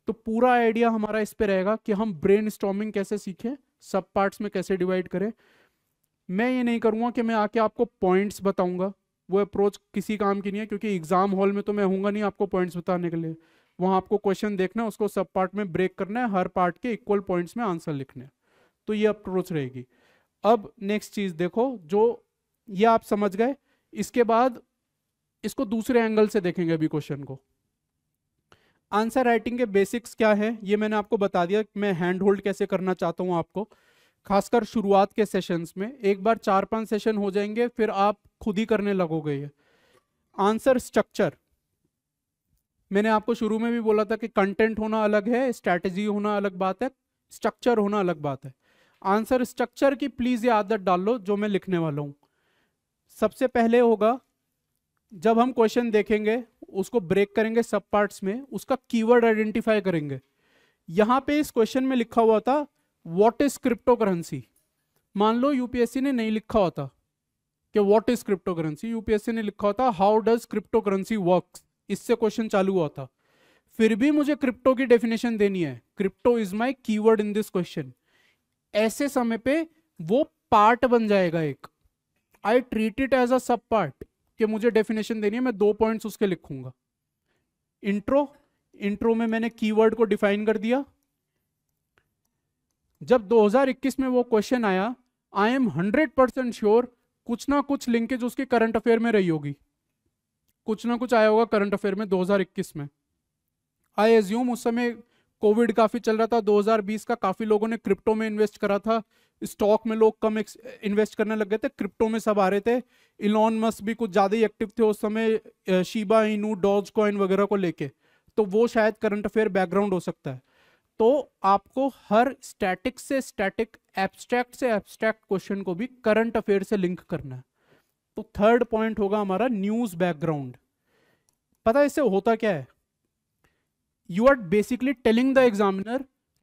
तो पूरा आइडिया हमारा इस पे रहेगा कि हम ब्रेनस्टॉर्मिंग कैसे सीखें, सब पार्ट्स में कैसे डिवाइड करें। मैं ये नहीं करूंगा कि मैं आके आपको पॉइंट्स बताऊंगा, वो अप्रोच किसी काम की नहीं है, क्योंकि एग्जाम हॉल में तो मैं हूँगा नहीं आपको पॉइंट्स बताने के लिए। वहाँ आपको क्वेश्चन देखना है, उसको सब पार्ट में ब्रेक करना है, हर पार्ट के इक्वल पॉइंट्स में आंसर लिखने हैं। तो ये अप्रोच रहेगी। अब नेक्स्ट चीज देखो, जो ये आप समझ गए, इसके बाद इसको दूसरे एंगल से देखेंगे अभी क्वेश्चन को। आंसर राइटिंग के बेसिक्स क्या है ये मैंने आपको बता दिया। मैं हैंड होल्ड कैसे करना चाहता हूँ आपको, खासकर शुरुआत के सेशंस में। एक बार 4-5 सेशन हो जाएंगे, फिर आप खुद ही करने लगोगे ये। आंसर स्ट्रक्चर, मैंने आपको शुरू में भी बोला था कि कंटेंट होना अलग है, स्ट्रैटेजी होना अलग बात है, स्ट्रक्चर होना अलग बात है। आंसर स्ट्रक्चर की प्लीज ये आदत डाल लो जो मैं लिखने वाला हूं। सबसे पहले होगा, जब हम क्वेश्चन देखेंगे उसको ब्रेक करेंगे सब पार्ट्स में, उसका कीवर्ड आइडेंटिफाई करेंगे। यहां पे इस क्वेश्चन में लिखा हुआ था व्हाट इज क्रिप्टो करेंसी। मान लो यूपीएससी ने नहीं लिखा होता कि what is crypto currency, UPSC ने लिखा होता how does crypto currency works, इससे क्वेश्चन चालू हुआ था। फिर भी मुझे क्रिप्टो की डेफिनेशन देनी है, crypto is my keyword in this question. ऐसे समय पे वो पार्ट बन जाएगा एक, I treat it as a sub part कि मुझे डेफिनेशन देनी है, मैं 2 पॉइंट्स उसके लिखूंगा। इंट्रो में मैंने कीवर्ड को डिफाइन कर दिया। जब 2021 में वो क्वेश्चन आया, आई एम 100% श्योर कुछ ना कुछ लिंकेज उसके करंट अफेयर में रही होगी, कुछ ना कुछ आया होगा करंट अफेयर में 2021 में। आई एज्यूम उस समय कोविड काफी चल रहा था, 2020 का, काफी लोगों ने क्रिप्टो में इन्वेस्ट करा था, स्टॉक में लोग कम इन्वेस्ट करने लग गए थे, क्रिप्टो में सब आ रहे थे। इलॉन मस्क भी कुछ ज्यादा ही एक्टिव थे उस समय शीबा इनू डॉज कॉइन वगैरह को लेके, तो वो शायद करंट अफेयर बैकग्राउंड हो सकता है। तो आपको हर स्टैटिक से स्टैटिक, एब्स्ट्रैक्ट से एब्स्ट्रैक्ट क्वेश्चन को भी करंट अफेयर से लिंक करना है। तो थर्ड पॉइंट होगा हमारा न्यूज बैकग्राउंड। पता है इससे होता क्या है, you are basically telling the examiner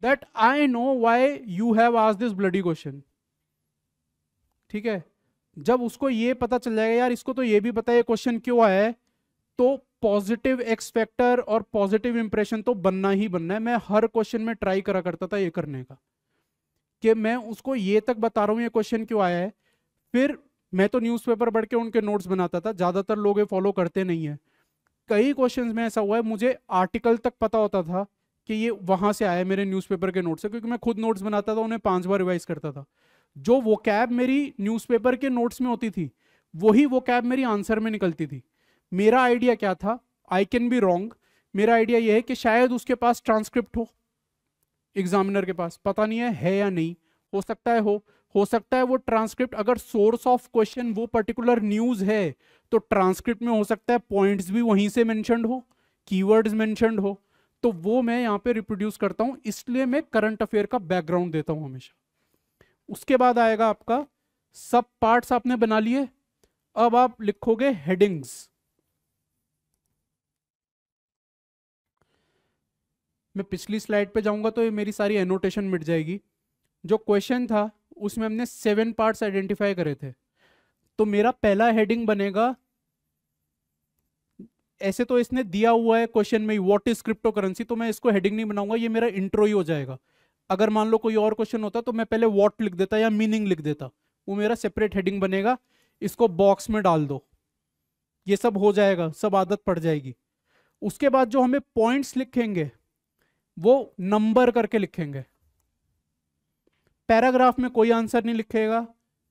that I know why you have asked this bloody question। ठीक है, जब उसको ये पता चल जाएगा यार इसको तो ये भी पता है क्वेश्चन क्यों आया है, तो पॉजिटिव एक्स फैक्टर और पॉजिटिव इंप्रेशन तो बनना ही बनना है। मैं हर क्वेश्चन में ट्राई करा करता था ये करने का कि मैं उसको ये तक बता रहा हूँ ये क्वेश्चन क्यों आया है। फिर मैं तो न्यूज़पेपर पढ़ के उनके नोट्स बनाता था, ज्यादातर लोग ये फॉलो करते नहीं है। कई क्वेश्चंस में ऐसा हुआ है मुझे आर्टिकल तक पता होता था कि ये वहां से आया मेरे न्यूज़पेपर के नोट से, क्योंकि मैं खुद नोट्स बनाता था, उन्हें 5 बार रिवाइज करता था। जो वोकैब मेरी न्यूज़पेपर के नोट्स में होती थी वही वोकैब मेरी आंसर में निकलती थी। मेरा आइडिया क्या था, आई कैन बी रॉन्ग, मेरा आइडिया यह है कि शायद उसके पास ट्रांसक्रिप्ट हो, एग्जामिनर के पास पता नहीं है या नहीं, हो सकता है हो सकता है वो ट्रांसक्रिप्ट, अगर सोर्स ऑफ क्वेश्चन वो पर्टिकुलर न्यूज है तो ट्रांसक्रिप्ट में हो सकता है पॉइंट्स भी वहीं से मेंशन्ड हो, कीवर्ड्स मेंशन्ड हो, तो वो मैं यहाँ पे रिप्रोड्यूस करता हूँ। इसलिए मैं करंट अफेयर का बैकग्राउंड देता हूँ हमेशा। उसके बाद आएगा आपका सब पार्ट्स आपने बना लिए, अब आप लिखोगे हेडिंग्स। मैं पिछली स्लाइड पे जाऊंगा तो ये मेरी सारी एनोटेशन मिट जाएगी। जो क्वेश्चन था उसमें हमने 7 पार्ट्स आइडेंटिफाई करे थे, तो मेरा पहला हेडिंग बनेगा, ऐसे तो इसने दिया हुआ है क्वेश्चन में व्हाट इज क्रिप्टो करेंसी, तो मैं इसको हेडिंग नहीं बनाऊंगा, ये मेरा इंट्रो ही हो जाएगा। अगर मान लो कोई और क्वेश्चन होता तो मैं पहले व्हाट लिख देता या मीनिंग लिख देता, वो मेरा सेपरेट हेडिंग बनेगा। इसको बॉक्स में डाल दो, ये सब हो जाएगा, सब आदत पड़ जाएगी। उसके बाद जो हमें पॉइंट्स लिखेंगे वो नंबर करके लिखेंगे। पैराग्राफ में कोई आंसर नहीं लिखेगा,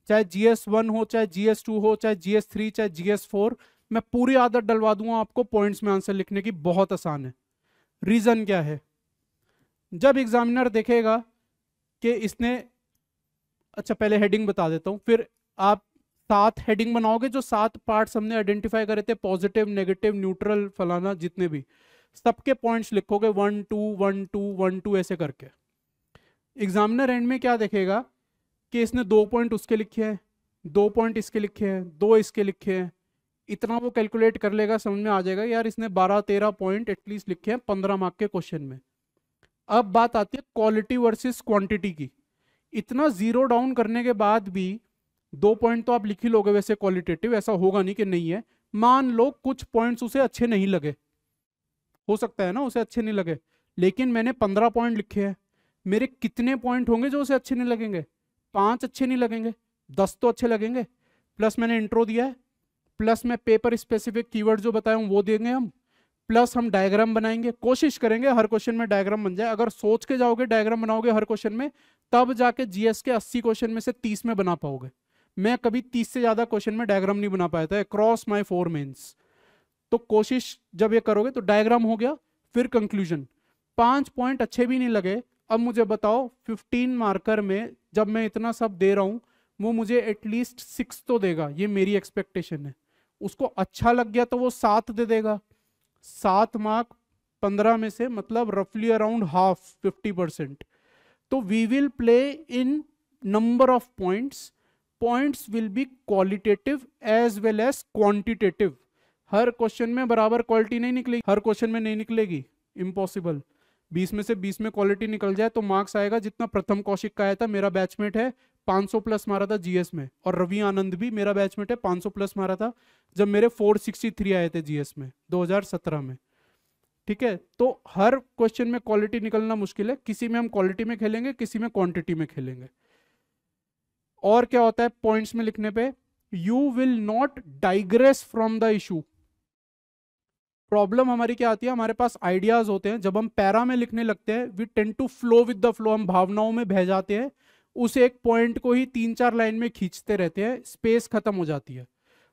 चाहे GS1 हो, चाहे GS2 हो, चाहे GS3, चाहे GS4, मैं पूरी आदत डलवा दूंगा आपको पॉइंट्स में आंसर लिखने की, बहुत आसान है। रीजन क्या है, जब एग्जामिनर देखेगा कि इसने, अच्छा पहले हेडिंग बता देता हूं, फिर आप 7 हेडिंग बनाओगे, जो 7 पार्ट्स हमने आइडेंटिफाई करे थे, पॉजिटिव, नेगेटिव, न्यूट्रल, फलाना, जितने भी, सबके पॉइंट्स लिखोगे 1 2 1 2 1 2 ऐसे करके। एग्जामिनर एंड में क्या देखेगा कि इसने 2 पॉइंट उसके लिखे हैं, 2 पॉइंट इसके लिखे हैं, 2 इसके लिखे हैं, इतना वो कैलकुलेट कर लेगा, समझ में आ जाएगा यार इसने 12-13 पॉइंट एटलीस्ट लिखे हैं 15 मार्क के क्वेश्चन में। अब बात आती है क्वालिटी वर्सेस क्वांटिटी की। इतना जीरो डाउन करने के बाद भी 2 पॉइंट तो आप लिख ही लोगे वैसे क्वालिटेटिव, ऐसा होगा नहीं कि नहीं है। मान लो कुछ पॉइंट्स उसे अच्छे नहीं लगे, हो सकता है ना उसे अच्छे नहीं लगे, लेकिन मैंने 15 पॉइंट लिखे हैं, मेरे कितने पॉइंट होंगे जो उसे अच्छे नहीं लगेंगे? 5 अच्छे नहीं लगेंगे, 10 तो अच्छे लगेंगे। प्लस मैंने इंट्रो दिया है, प्लस मैं पेपर स्पेसिफिक कीवर्ड जो बताया हूं वो देंगे हम, प्लस हम डायग्राम बनाएंगे, कोशिश करेंगे हर क्वेश्चन में डायग्राम बन जाए। अगर सोच के जाओगे डायग्राम बनाओगे हर क्वेश्चन में, तब जाके जीएस के 80 क्वेश्चन में से 30 में बना पाओगे। मैं कभी 30 से ज्यादा क्वेश्चन में डायग्राम नहीं बना पाया था अक्रॉस माय 4 मेंस। तो कोशिश जब ये करोगे तो डायग्राम हो गया, फिर कंक्लूजन। 5 पॉइंट अच्छे भी नहीं लगे, अब मुझे बताओ 15 मार्कर में जब मैं इतना सब दे रहा हूं वो मुझे एटलीस्ट 6 तो देगा, ये मेरी एक्सपेक्टेशन है। उसको अच्छा लग गया तो वो 7 दे देगा। 7 मार्क 15 में से मतलब रफली अराउंड हाफ, 50%। तो we will play in number of points, points will be qualitative as well as quantitative. हर क्वेश्चन में बराबर क्वालिटी नहीं निकलेगी, हर क्वेश्चन में नहीं निकलेगी, इम्पॉसिबल। 20 में से 20 में क्वालिटी निकल जाए तो मार्क्स आएगा जितना प्रथम कौशिक का आया था, मेरा बैचमेट है 500 प्लस मारा था जीएस में, और रवि आनंद भी मेरा बैचमेट है 500 प्लस मारा था जब मेरे 463 आए थे जीएस में 2017 में। ठीक है, तो हर क्वेश्चन में क्वालिटी निकलना मुश्किल है, किसी में हम क्वालिटी में खेलेंगे, किसी में क्वांटिटी में खेलेंगे। और क्या होता है पॉइंट्स में लिखने पे, you will not digress from the issue. Problem हमारी क्या आती है, हमारे पास आइडियाज होते हैं, जब हम पैरा में लिखने लगते हैं we tend to flow with the flow, हम भावनाओं में बह जाते हैं, उस एक पॉइंट को ही 3-4 लाइन में खींचते रहते हैं, स्पेस खत्म हो जाती है।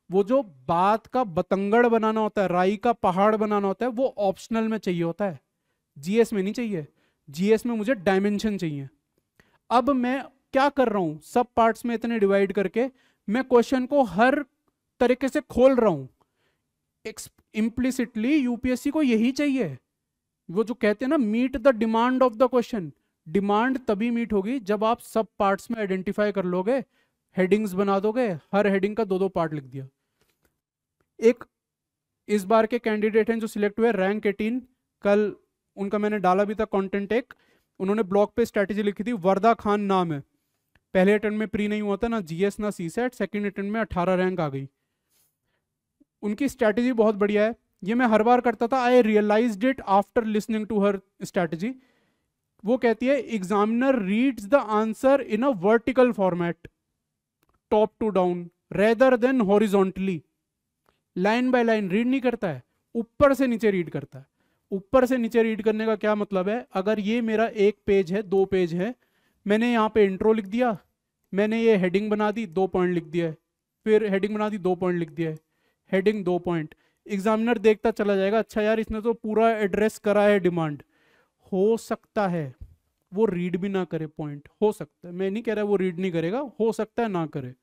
वो जो बात का बतंगड़ बनाना होता है, राई का पहाड़ बनाना होता है, वो ऑप्शनल में चाहिए होता है, जीएस में नहीं चाहिए। जीएस में मुझे डायमेंशन चाहिए। अब मैं क्या कर रहा हूं, सब पार्ट्स में इतने डिवाइड करके मैं क्वेश्चन को हर तरीके से खोल रहा हूं। इम्प्लिसिटली यूपीएससी को यही चाहिए, वो जो कहते हैं ना meet the demand of the question. Demand तभी मीट होगी जब आप सब पार्ट्स में आइडेंटिफाई कर लोगे, हेडिंग्स बना दोगे, हर हेडिंग का 2-2 पार्ट लिख दिया। एक इस बार के कैंडिडेट हैं जो सिलेक्ट हुए रैंक 18, कल उनका मैंने डाला भी था कंटेंट एक, उन्होंने ब्लॉग पे स्ट्रैटेजी लिखी थी, वर्दा खान नाम है, पहले अटेम्प्ट में प्री नहीं हुआ था ना जीएस ना सीसेट, सेकंड अटेम्प्ट में 18 रैंक आ गई। उनकी स्ट्रैटेजी बहुत बढ़िया है, ये मैं हर बार करता था, I realised it after listening to her strategy. वो कहती है examiner reads the answer in a vertical format, top to down rather than horizontally. Line by line read नहीं करता है, ऊपर से नीचे रीड करता है। ऊपर से नीचे रीड करने का क्या मतलब है, अगर ये मेरा 1 पेज है, 2 पेज है, मैंने यहाँ पे इंट्रो लिख दिया, मैंने ये हेडिंग बना दी, 2 पॉइंट लिख दिया है, फिर हेडिंग बना दी, 2 पॉइंट लिख दिया है, हेडिंग 2 पॉइंट। एग्जामिनर देखता चला जाएगा, अच्छा यार इसने तो पूरा एड्रेस करा है डिमांड। हो सकता है वो रीड भी ना करे पॉइंट, हो सकता है, मैं नहीं कह रहा वो रीड नहीं करेगा, हो सकता है ना करे।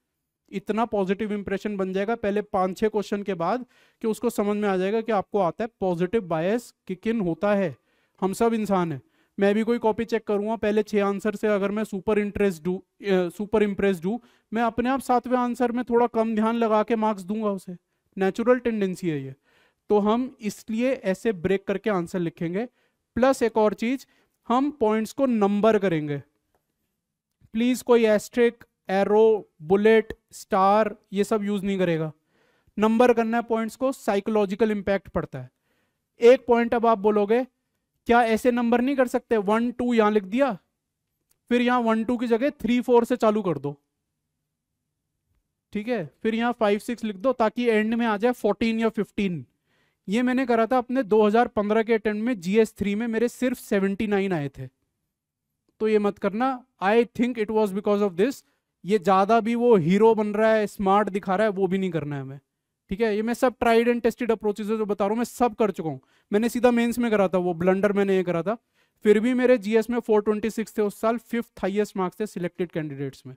इतना पॉजिटिव इंप्रेशन बन जाएगा पहले 5-6 क्वेश्चन के बाद कि उसको समझ में आ जाएगा कि आपको आता है, पॉजिटिव बायस किक इन होता है। हम सब इंसान हैं, मैं भी कोई कॉपी चेक करूंगा, पहले 6 आंसर से अगर मैं सुपर इम्प्रेस्ड हूँ, मैं अपने आप 7वें आंसर में थोड़ा कम ध्यान लगा के मार्क्स दूंगा उसे, नेचुरल टेंडेंसी है ये। तो हम इसलिए ऐसे ब्रेक करके आंसर लिखेंगे। प्लस एक और चीज, हम पॉइंट्स को नंबर करेंगे, प्लीज कोई एस्ट्रिक, एरो, बुलेट, स्टार ये सब यूज नहीं करेगा, नंबर करना है पॉइंट्स को, साइकोलॉजिकल इंपैक्ट पड़ता है। एक पॉइंट अब आप बोलोगे क्या ऐसे नंबर नहीं कर सकते, 1 2 यहां लिख दिया, फिर यहां 1 2 की जगह 3 4 से चालू कर दो, ठीक है, फिर यहां 5 6 लिख दो ताकि एंड में आ जाए 14 या 15। ये मैंने करा था अपने 2015 के अटेम्प्ट में, जीएस 3 में मेरे सिर्फ 79 आए थे। तो ये मत करना, I think it was because of this. ये ज्यादा भी वो हीरो बन रहा है, स्मार्ट दिखा रहा है, वो भी नहीं करना है हमें, ठीक है। ये मैं सब ट्राइड एंड टेस्टेड अप्रोचेस जो बता रहा हूँ मैं सब कर चुका हूँ। मैंने सीधा मेंस में करा था, वो ब्लंडर मैंने ये करा था, फिर भी मेरे जीएस में 426 थे उस साल, 5th हाईएस्ट मार्क्स थे सिलेक्टेड कैंडिडेट्स में।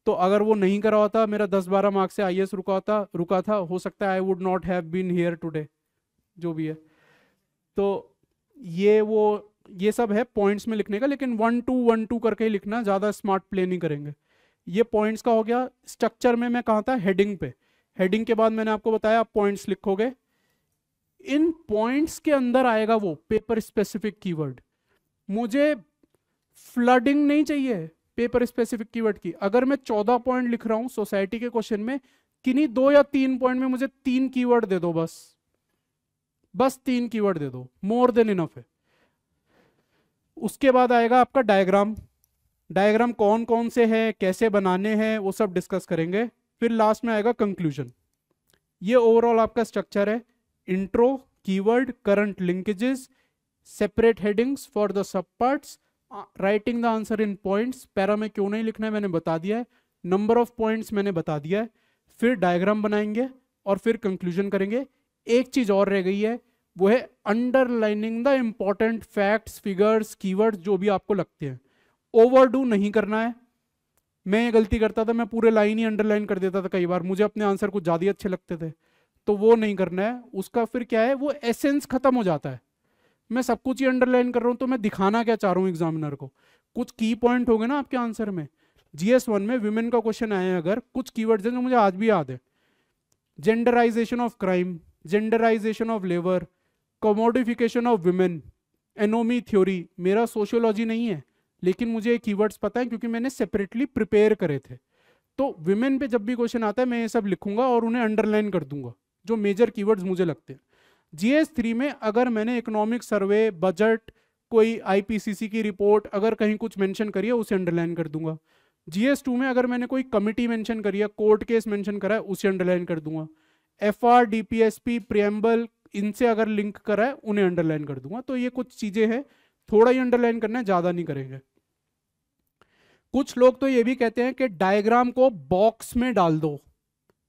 तो अगर वो नहीं करा होता, मेरा 10-12 मार्क्स से आईएएस रुका था, हो सकता है I would not have been here today, जो भी है। तो ये सब है पॉइंट्स में लिखने का, लेकिन 1 2 1 2 करके ही लिखना, ज्यादा स्मार्ट प्ले नहीं करेंगे। ये पॉइंट्स का हो गया। स्ट्रक्चर में मैं कहा था हेडिंग पे, हेडिंग के बाद मैंने आपको बताया आप पॉइंट्स लिखोगे, इन पॉइंट्स के अंदर आएगा वो पेपर स्पेसिफिक कीवर्ड। मुझे फ्लडिंग नहीं चाहिए पेपर स्पेसिफिक कीवर्ड की। अगर मैं 14 पॉइंट लिख रहा हूं सोसाइटी के क्वेश्चन में, किन्हीं 2 या 3 पॉइंट में मुझे 3 कीवर्ड दे दो, बस 3 कीवर्ड दे दो, मोर देन इनफ है। उसके बाद आएगा आपका डायग्राम। डायग्राम कौन कौन से हैं, कैसे बनाने हैं, वो सब डिस्कस करेंगे। फिर लास्ट में आएगा कंक्लूजन। ये ओवरऑल आपका स्ट्रक्चर है। Intro, keyword, current linkages, separate headings for the sub parts, writing the answer in points, para में क्यों नहीं लिखना है मैंने बता दिया है, नंबर ऑफ पॉइंट्स मैंने बता दिया है, फिर डायग्राम बनाएंगे और फिर कंक्लूजन करेंगे। एक चीज और रह गई है, वो है underlining the important facts, figures, keywords जो भी आपको लगते हैं। ओवरडू नहीं करना है। मैं ये गलती करता था, मैं पूरे लाइन ही अंडरलाइन कर देता था कई बार, मुझे अपने आंसर कुछ ज्यादा अच्छे लगते थे, तो वो नहीं करना है। उसका फिर क्या है, वो एसेंस खत्म हो जाता है। मैं सब कुछ ही अंडरलाइन कर रहा हूं तो मैं दिखाना क्या चाह रहा हूं एग्जामिनर को, कुछ की पॉइंट हो गए ना आपके आंसर में। जीएस 1 में विमेन का क्वेश्चन आया है, अगर कुछ कीवर्ड्स हैं जो मुझे आज भी याद है, genderisation of crime, genderisation of labour, commodification of women, anomie theory. मेरा सोशियोलॉजी नहीं है लेकिन मुझे ये कीवर्ड्स पता है क्योंकि मैंने सेपरेटली प्रिपेयर करे थे। तो विमेन पे जब भी क्वेश्चन आता है मैं ये सब लिखूंगा और उन्हें अंडरलाइन कर दूंगा, जो मेजर कीवर्ड्स मुझे लगते हैं। जीएस 3 में अगर मैंने इकोनॉमिक सर्वे, बजट, कोई आईपीसीसी की रिपोर्ट अगर कहीं कुछ मेंशन करी है उसे अंडरलाइन कर दूंगा। जीएस 2 में अगर मैंने कोई कमिटी मेंशन करी है, कोर्ट केस मेंशन करा है, उसे अंडरलाइन कर दूंगा। एफआर, डीपीएसपी, प्रियम्बल, इनसे अगर लिंक करा है उन्हें अंडरलाइन कर दूंगा। तो ये कुछ चीजें हैं, थोड़ा ही अंडरलाइन करना है, ज्यादा नहीं करेंगे। कुछ लोग तो ये भी कहते हैं कि डायग्राम को बॉक्स में डाल दो।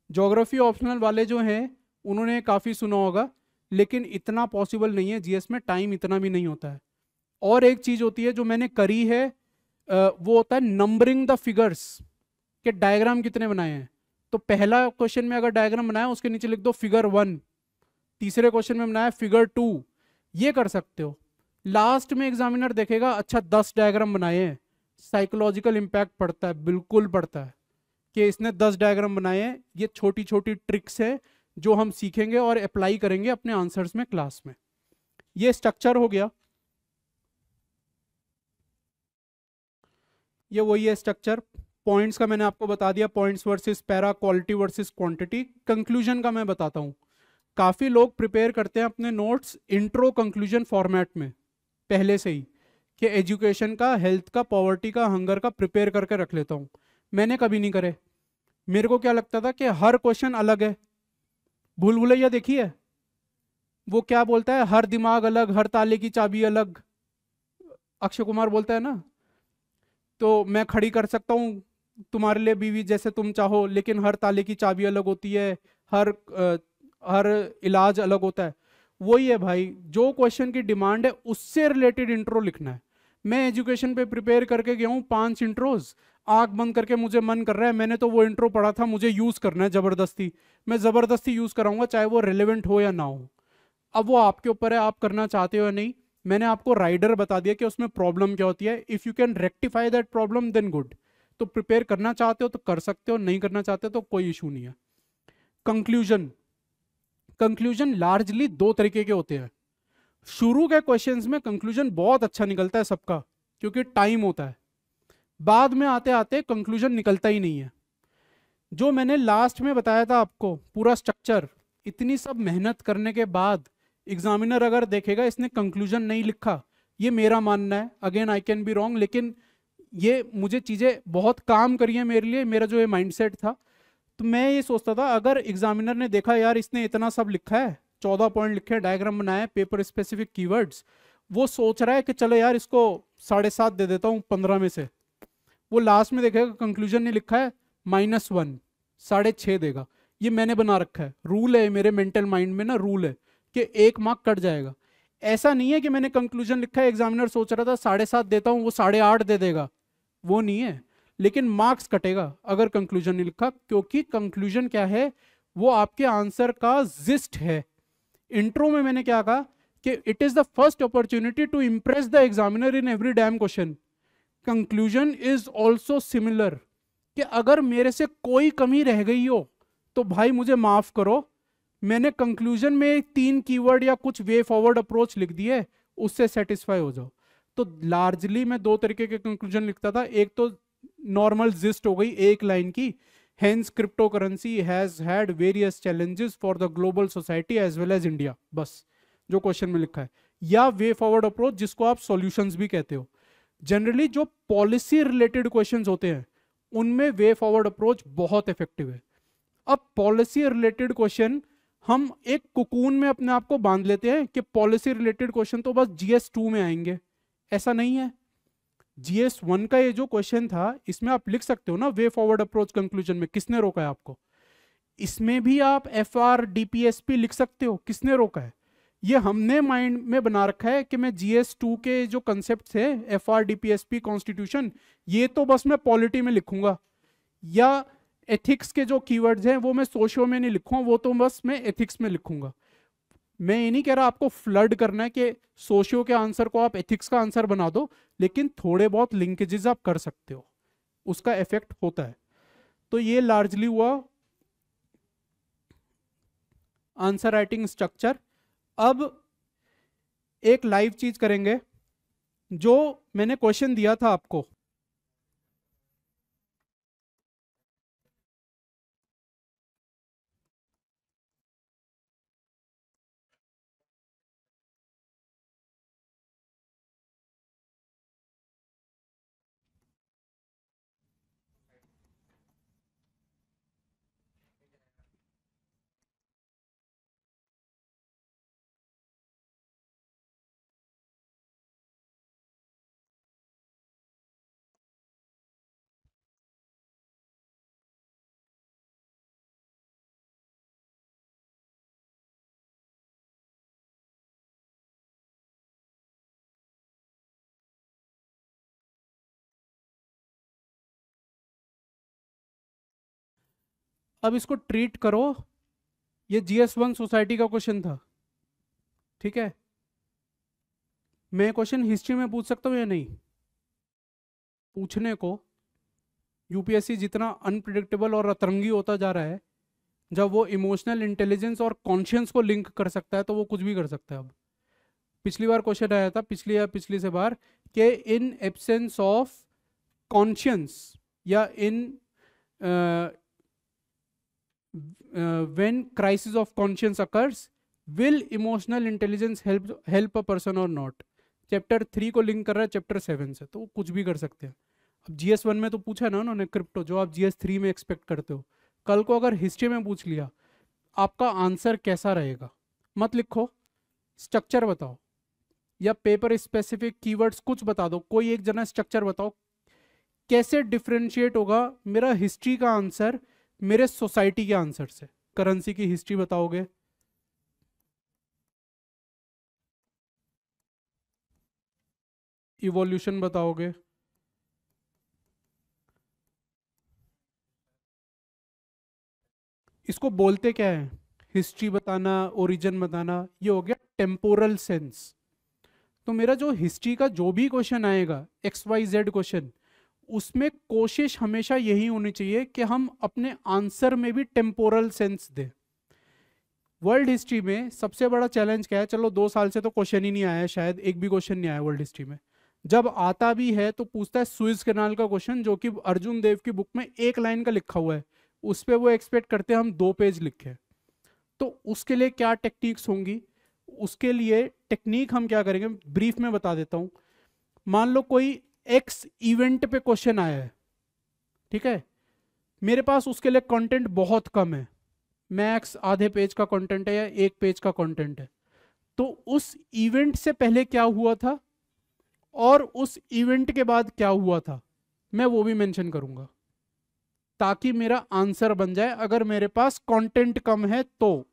ज्योग्राफी ऑप्शनल वाले जो हैं उन्होंने काफी सुना होगा, लेकिन इतना पॉसिबल नहीं है, जीएस में टाइम इतना भी नहीं होता है। और एक चीज होती है जो मैंने करी है, वो होता है नंबरिंग द फिगर्स, कि डायग्राम कितने बनाए हैं। तो पहला क्वेश्चन में अगर डायग्राम बनाया उसके नीचे लिख दो फिगर 1, तीसरे क्वेश्चन में बनाया फिगर 2, ये कर सकते हो। लास्ट में एग्जामिनर देखेगा अच्छा 10 डायग्राम बनाए हैं, साइकोलॉजिकल इम्पैक्ट पड़ता है, बिल्कुल पड़ता है कि इसने 10 डायग्राम बनाए हैं। ये छोटी छोटी ट्रिक्स है जो हम सीखेंगे और अप्लाई करेंगे अपने आंसर्स में क्लास में। ये स्ट्रक्चर हो गया, ये वही है स्ट्रक्चर। पॉइंट्स का मैंने आपको बता दिया, points versus para, quality versus quantity. Conclusion का मैं बताता हूँ। काफ़ी लोग प्रिपेयर करते हैं अपने नोट्स इंट्रो कंक्लूजन फॉर्मेट में पहले से ही, कि एजुकेशन का, हेल्थ का, पॉवर्टी का, हंगर का प्रिपेयर करके रख लेता हूँ। मैंने कभी नहीं करे। मेरे को क्या लगता था कि हर क्वेश्चन अलग है। भूल भुलैया देखी है, वो क्या बोलता है, हर दिमाग अलग, हर ताले की चाबी अलग, अक्षय कुमार बोलता है ना। तो मैं खड़ी कर सकता हूँ तुम्हारे लिए बीवी जैसे तुम चाहो, लेकिन हर ताले की चाबी अलग होती है, हर इलाज अलग होता है। वही है भाई, जो क्वेश्चन की डिमांड है उससे रिलेटेड इंट्रो लिखना है। मैं एजुकेशन पे प्रिपेयर करके गया हूँ 5 इंट्रोज, आंख बंद करके मुझे मन कर रहा है, मैंने तो वो इंट्रो पढ़ा था, मुझे यूज करना है जबरदस्ती, मैं जबरदस्ती यूज कराऊंगा चाहे वो रिलेवेंट हो या ना हो। अब वो आपके ऊपर है, आप करना चाहते हो या नहीं। मैंने आपको राइडर बता दिया कि उसमें प्रॉब्लम क्या होती है। If you can rectify that problem then good. तो प्रिपेयर करना चाहते हो तो कर सकते हो, नहीं करना चाहते तो कोई इशू नहीं है। कंक्लूजन, कंक्लूजन लार्जली 2 तरीके के होते हैं। शुरू के क्वेश्चंस में कंक्लूजन बहुत अच्छा निकलता है सबका, क्योंकि टाइम होता है। बाद में आते आते कंक्लूजन निकलता ही नहीं है। जो मैंने लास्ट में बताया था आपको पूरा स्ट्रक्चर, इतनी सब मेहनत करने के बाद एग्जामिनर अगर देखेगा इसने कंक्लूजन नहीं लिखा, ये मेरा मानना है, again I can be wrong, लेकिन ये मुझे चीज़ें बहुत काम करी है मेरे लिए, मेरा जो ये माइंडसेट था। तो मैं ये सोचता था अगर एग्जामिनर ने देखा यार इसने इतना सब लिखा है, 14 पॉइंट लिखे हैं, डायग्राम बनाया है, पेपर स्पेसिफिक कीवर्ड्स, वो सोच रहा है कि चलो यार इसको 7.5 दे देता हूँ 15 में से, वो लास्ट में देखेगा कंक्लूजन ने लिखा है -1, 6.5 देगा। ये मैंने बना रखा है, रूल है मेरे मेंटल माइंड में ना, रूल है कि 1 मार्क कट जाएगा। ऐसा नहीं है कि मैंने कंक्लूजन लिखा है, एग्जामिनर सोच रहा था 7.5 देता हूँ वो 8.5 दे देगा, वो नहीं है, लेकिन मार्क्स कटेगा अगर कंक्लूजन नहीं लिखा, क्योंकि कंक्लूजन क्या है, वो आपके आंसर का जिस्ट है। इंट्रो में मैंने क्या कहा कि it is the first opportunity to impress the examiner in every damn question. Conclusion is also similar, कि अगर मेरे से कोई कमी रह गई हो तो भाई मुझे माफ करो, मैंने कंक्लूजन में 3 कीवर्ड या कुछ वे फॉरवर्ड अप्रोच लिख दिए, उससे सेटिस्फाई हो जाओ। तो लार्जली मैं 2 तरीके के कंक्लूजन लिखता था। एक तो नॉर्मल जिस्ट हो गई एक लाइन की, hence crypto currency has had various challenges for the global society as well as India, बस जो क्वेश्चन में लिखा है। या वे फॉरवर्ड अप्रोच जिसको आप सॉल्यूशंस भी कहते हो। जनरली जो पॉलिसी रिलेटेड क्वेश्चंस होते हैं उनमें वे फॉरवर्ड अप्रोच बहुत इफेक्टिव है। अब पॉलिसी रिलेटेड क्वेश्चन हम एक कुकून में अपने आप को बांध लेते हैं कि पॉलिसी रिलेटेड क्वेश्चन तो बस जीएस 2 में आएंगे, ऐसा नहीं है। जीएस 1 का ये जो क्वेश्चन था इसमें आप लिख सकते हो ना वे फॉरवर्ड अप्रोच कंक्लूजन में, किसने रोका है आपको? इसमें भी आप एफआर डीपीएसपी लिख सकते हो, किसने रोका है? ये हमने माइंड में बना रखा है कि मैं जीएस 2 के जो कंसेप्ट थे एफआर डीपीएसपी कॉन्स्टिट्यूशन, ये तो बस मैं पॉलिटी में लिखूंगा, या एथिक्स के जो कीवर्ड्स हैं वो मैं सोशियो में नहीं लिखूंगा, वो तो बस मैं एथिक्स में लिखूंगा। मैं ये नहीं कह रहा आपको फ्लड करना है कि सोशियो के आंसर को आप एथिक्स का आंसर बना दो, लेकिन थोड़े बहुत लिंकेजेस आप कर सकते हो, उसका इफेक्ट होता है। तो ये लार्जली हुआ। Answer writing structure. अब एक लाइव चीज करेंगे, जो मैंने क्वेश्चन दिया था आपको, अब इसको ट्रीट करो, ये GS1 सोसाइटी का क्वेश्चन था, ठीक है। मैं क्वेश्चन हिस्ट्री में पूछ सकता हूँ या नहीं? पूछने को यूपीएससी जितना अनप्रिडिक्टेबल और अतरंगी होता जा रहा है, जब वो इमोशनल इंटेलिजेंस और कॉन्शियंस को लिंक कर सकता है तो वो कुछ भी कर सकता है। अब पिछली बार क्वेश्चन आया था, पिछली या पिछली से बार, कि इन एब्सेंस ऑफ कॉन्शियंस या in when crisis of conscience occurs, will emotional intelligence help a person और नॉट। चैप्टर 3 को लिंक कर रहा है चैप्टर 7 से, तो वो कुछ भी कर सकते हैं। अब GS1 में तो पूछा है ना उन्होंने क्रिप्टो, जो आप GS3 में एक्सपेक्ट करते हो। कल को अगर हिस्ट्री में पूछ लिया, आपका आंसर कैसा रहेगा? मत लिखो, स्ट्रक्चर बताओ या पेपर स्पेसिफिक कीवर्ड्स कुछ बता दो, कोई एक जना स्ट्रक्चर बताओ। कैसे डिफरेंशिएट होगा मेरा हिस्ट्री का आंसर मेरे सोसाइटी के आंसर से? करेंसी की हिस्ट्री बताओगे, इवोल्यूशन बताओगे, इसको बोलते क्या है? हिस्ट्री बताना, ओरिजिन बताना, ये हो गया टेम्पोरल सेंस। तो मेरा जो हिस्ट्री का जो भी क्वेश्चन आएगा, XYZ क्वेश्चन, उसमें कोशिश हमेशा यही होनी चाहिए कि हम अपने आंसर में भी टेम्पोरल सेंस दें। वर्ल्ड हिस्ट्री में सबसे बड़ा चैलेंज क्या है? चलो 2 साल से तो क्वेश्चन ही नहीं आया है, शायद एक भी क्वेश्चन नहीं आया वर्ल्ड हिस्ट्री में। जब आता भी है तो पूछता है सुइज कैनाल का क्वेश्चन, जो कि अर्जुन देव की बुक में 1 लाइन का लिखा हुआ है, उस पर वो एक्सपेक्ट करते हैं हम 2 पेज लिखें। तो उसके लिए क्या टेक्निक्स होंगी? उसके लिए टेक्निक हम क्या करेंगे, ब्रीफ में बता देता हूं। मान लो कोई एक्स इवेंट पे क्वेश्चन आया है, ठीक है, मेरे पास उसके लिए कंटेंट बहुत कम है, मैक्स आधे पेज का कंटेंट है या 1 पेज का कंटेंट है। तो उस इवेंट से पहले क्या हुआ था और उस इवेंट के बाद क्या हुआ था, मैं वो भी मेंशन करूंगा, ताकि मेरा आंसर बन जाए। अगर मेरे पास कंटेंट कम है तो,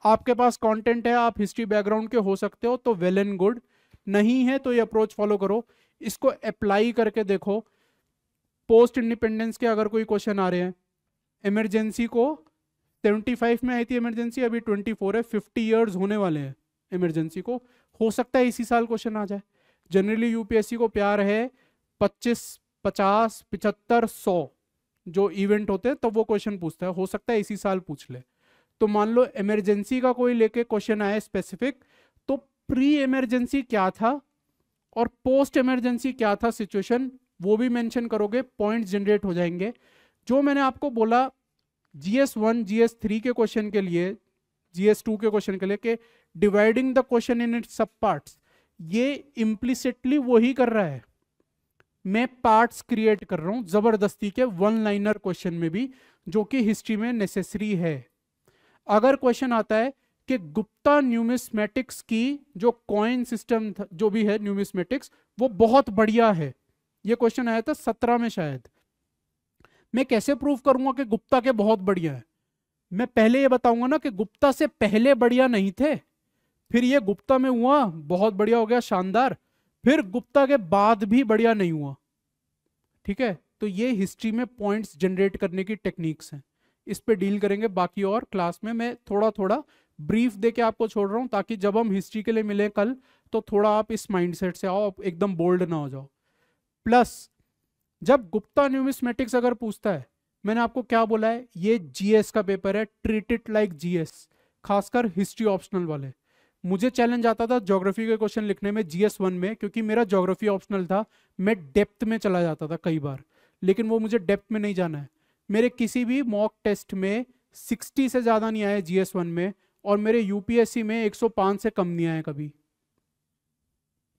आपके पास कंटेंट है, आप हिस्ट्री बैकग्राउंड के हो सकते हो तो वेल एंड गुड, नहीं है तो ये अप्रोच फॉलो करो, इसको अप्लाई करके देखो। पोस्ट इंडिपेंडेंस के अगर कोई क्वेश्चन आ रहे हैं, इमरजेंसी को 75 में आई थी इमरजेंसी, अभी 24 है, 50 ईयर्स होने वाले हैं इमरजेंसी को, हो सकता है इसी साल क्वेश्चन आ जाए। जनरली यूपीएससी को प्यार है 25, 50, 75, 100 जो इवेंट होते हैं, तो वो क्वेश्चन पूछता है, हो सकता है इसी साल पूछ ले। तो मान लो इमरजेंसी का कोई लेके क्वेश्चन आया स्पेसिफिक, तो प्री इमरजेंसी क्या था और पोस्ट इमरजेंसी क्या था सिचुएशन, वो भी मेंशन करोगे, पॉइंट्स जनरेट हो जाएंगे। जो मैंने आपको बोला GS1 GS3 के क्वेश्चन के लिए, GS2 के क्वेश्चन के लिए, कि dividing the question in its सब पार्ट्स, ये इम्प्लिसिटली वही कर रहा है। मैं पार्ट्स क्रिएट कर रहा हूं जबरदस्ती के 1 लाइनर क्वेश्चन में भी, जो कि हिस्ट्री में नेसेसरी है। अगर क्वेश्चन आता है कि गुप्ता न्यूमिस्मेटिक्स की जो कॉइन सिस्टम जो भी है न्यूमिस्मेटिक्स, वो बहुत बढ़िया है, ये क्वेश्चन आया था 17 में शायद, मैं कैसे प्रूव करूंगा कि गुप्ता के बहुत बढ़िया है? मैं पहले ये बताऊंगा ना कि गुप्ता से पहले बढ़िया नहीं थे, फिर ये गुप्ता में हुआ बहुत बढ़िया हो गया, शानदार, फिर गुप्ता के बाद भी बढ़िया नहीं हुआ, ठीक है। तो ये हिस्ट्री में पॉइंट्स जनरेट करने की टेक्निक्स हैं, इस पे डील करेंगे बाकी और क्लास में। मैं थोड़ा थोड़ा ब्रीफ देके आपको छोड़ रहा हूं, ताकि जब हम हिस्ट्री के लिए मिले कल, तो थोड़ा आप इस माइंडसेट से आओ, आप एकदम बोल्ड ना हो जाओ। प्लस जब गुप्ता न्यूमिस्मेटिक्स अगर पूछता है, मैंने आपको क्या बोला है, ये जीएस का पेपर है, ट्रीट इट लाइक जीएस। खासकर हिस्ट्री ऑप्शनल वाले। मुझे चैलेंज आता था ज्योग्राफी के क्वेश्चन लिखने में GS1 में, क्योंकि मेरा ज्योग्राफी ऑप्शनल था। मैं डेप्थ में चला जाता था कई बार, लेकिन वो मुझे डेप्थ में नहीं जाना है। मेरे किसी भी मॉक टेस्ट में 60 से ज़्यादा नहीं आए GS1 में, और मेरे UPSC में 105 से कम नहीं आए कभी।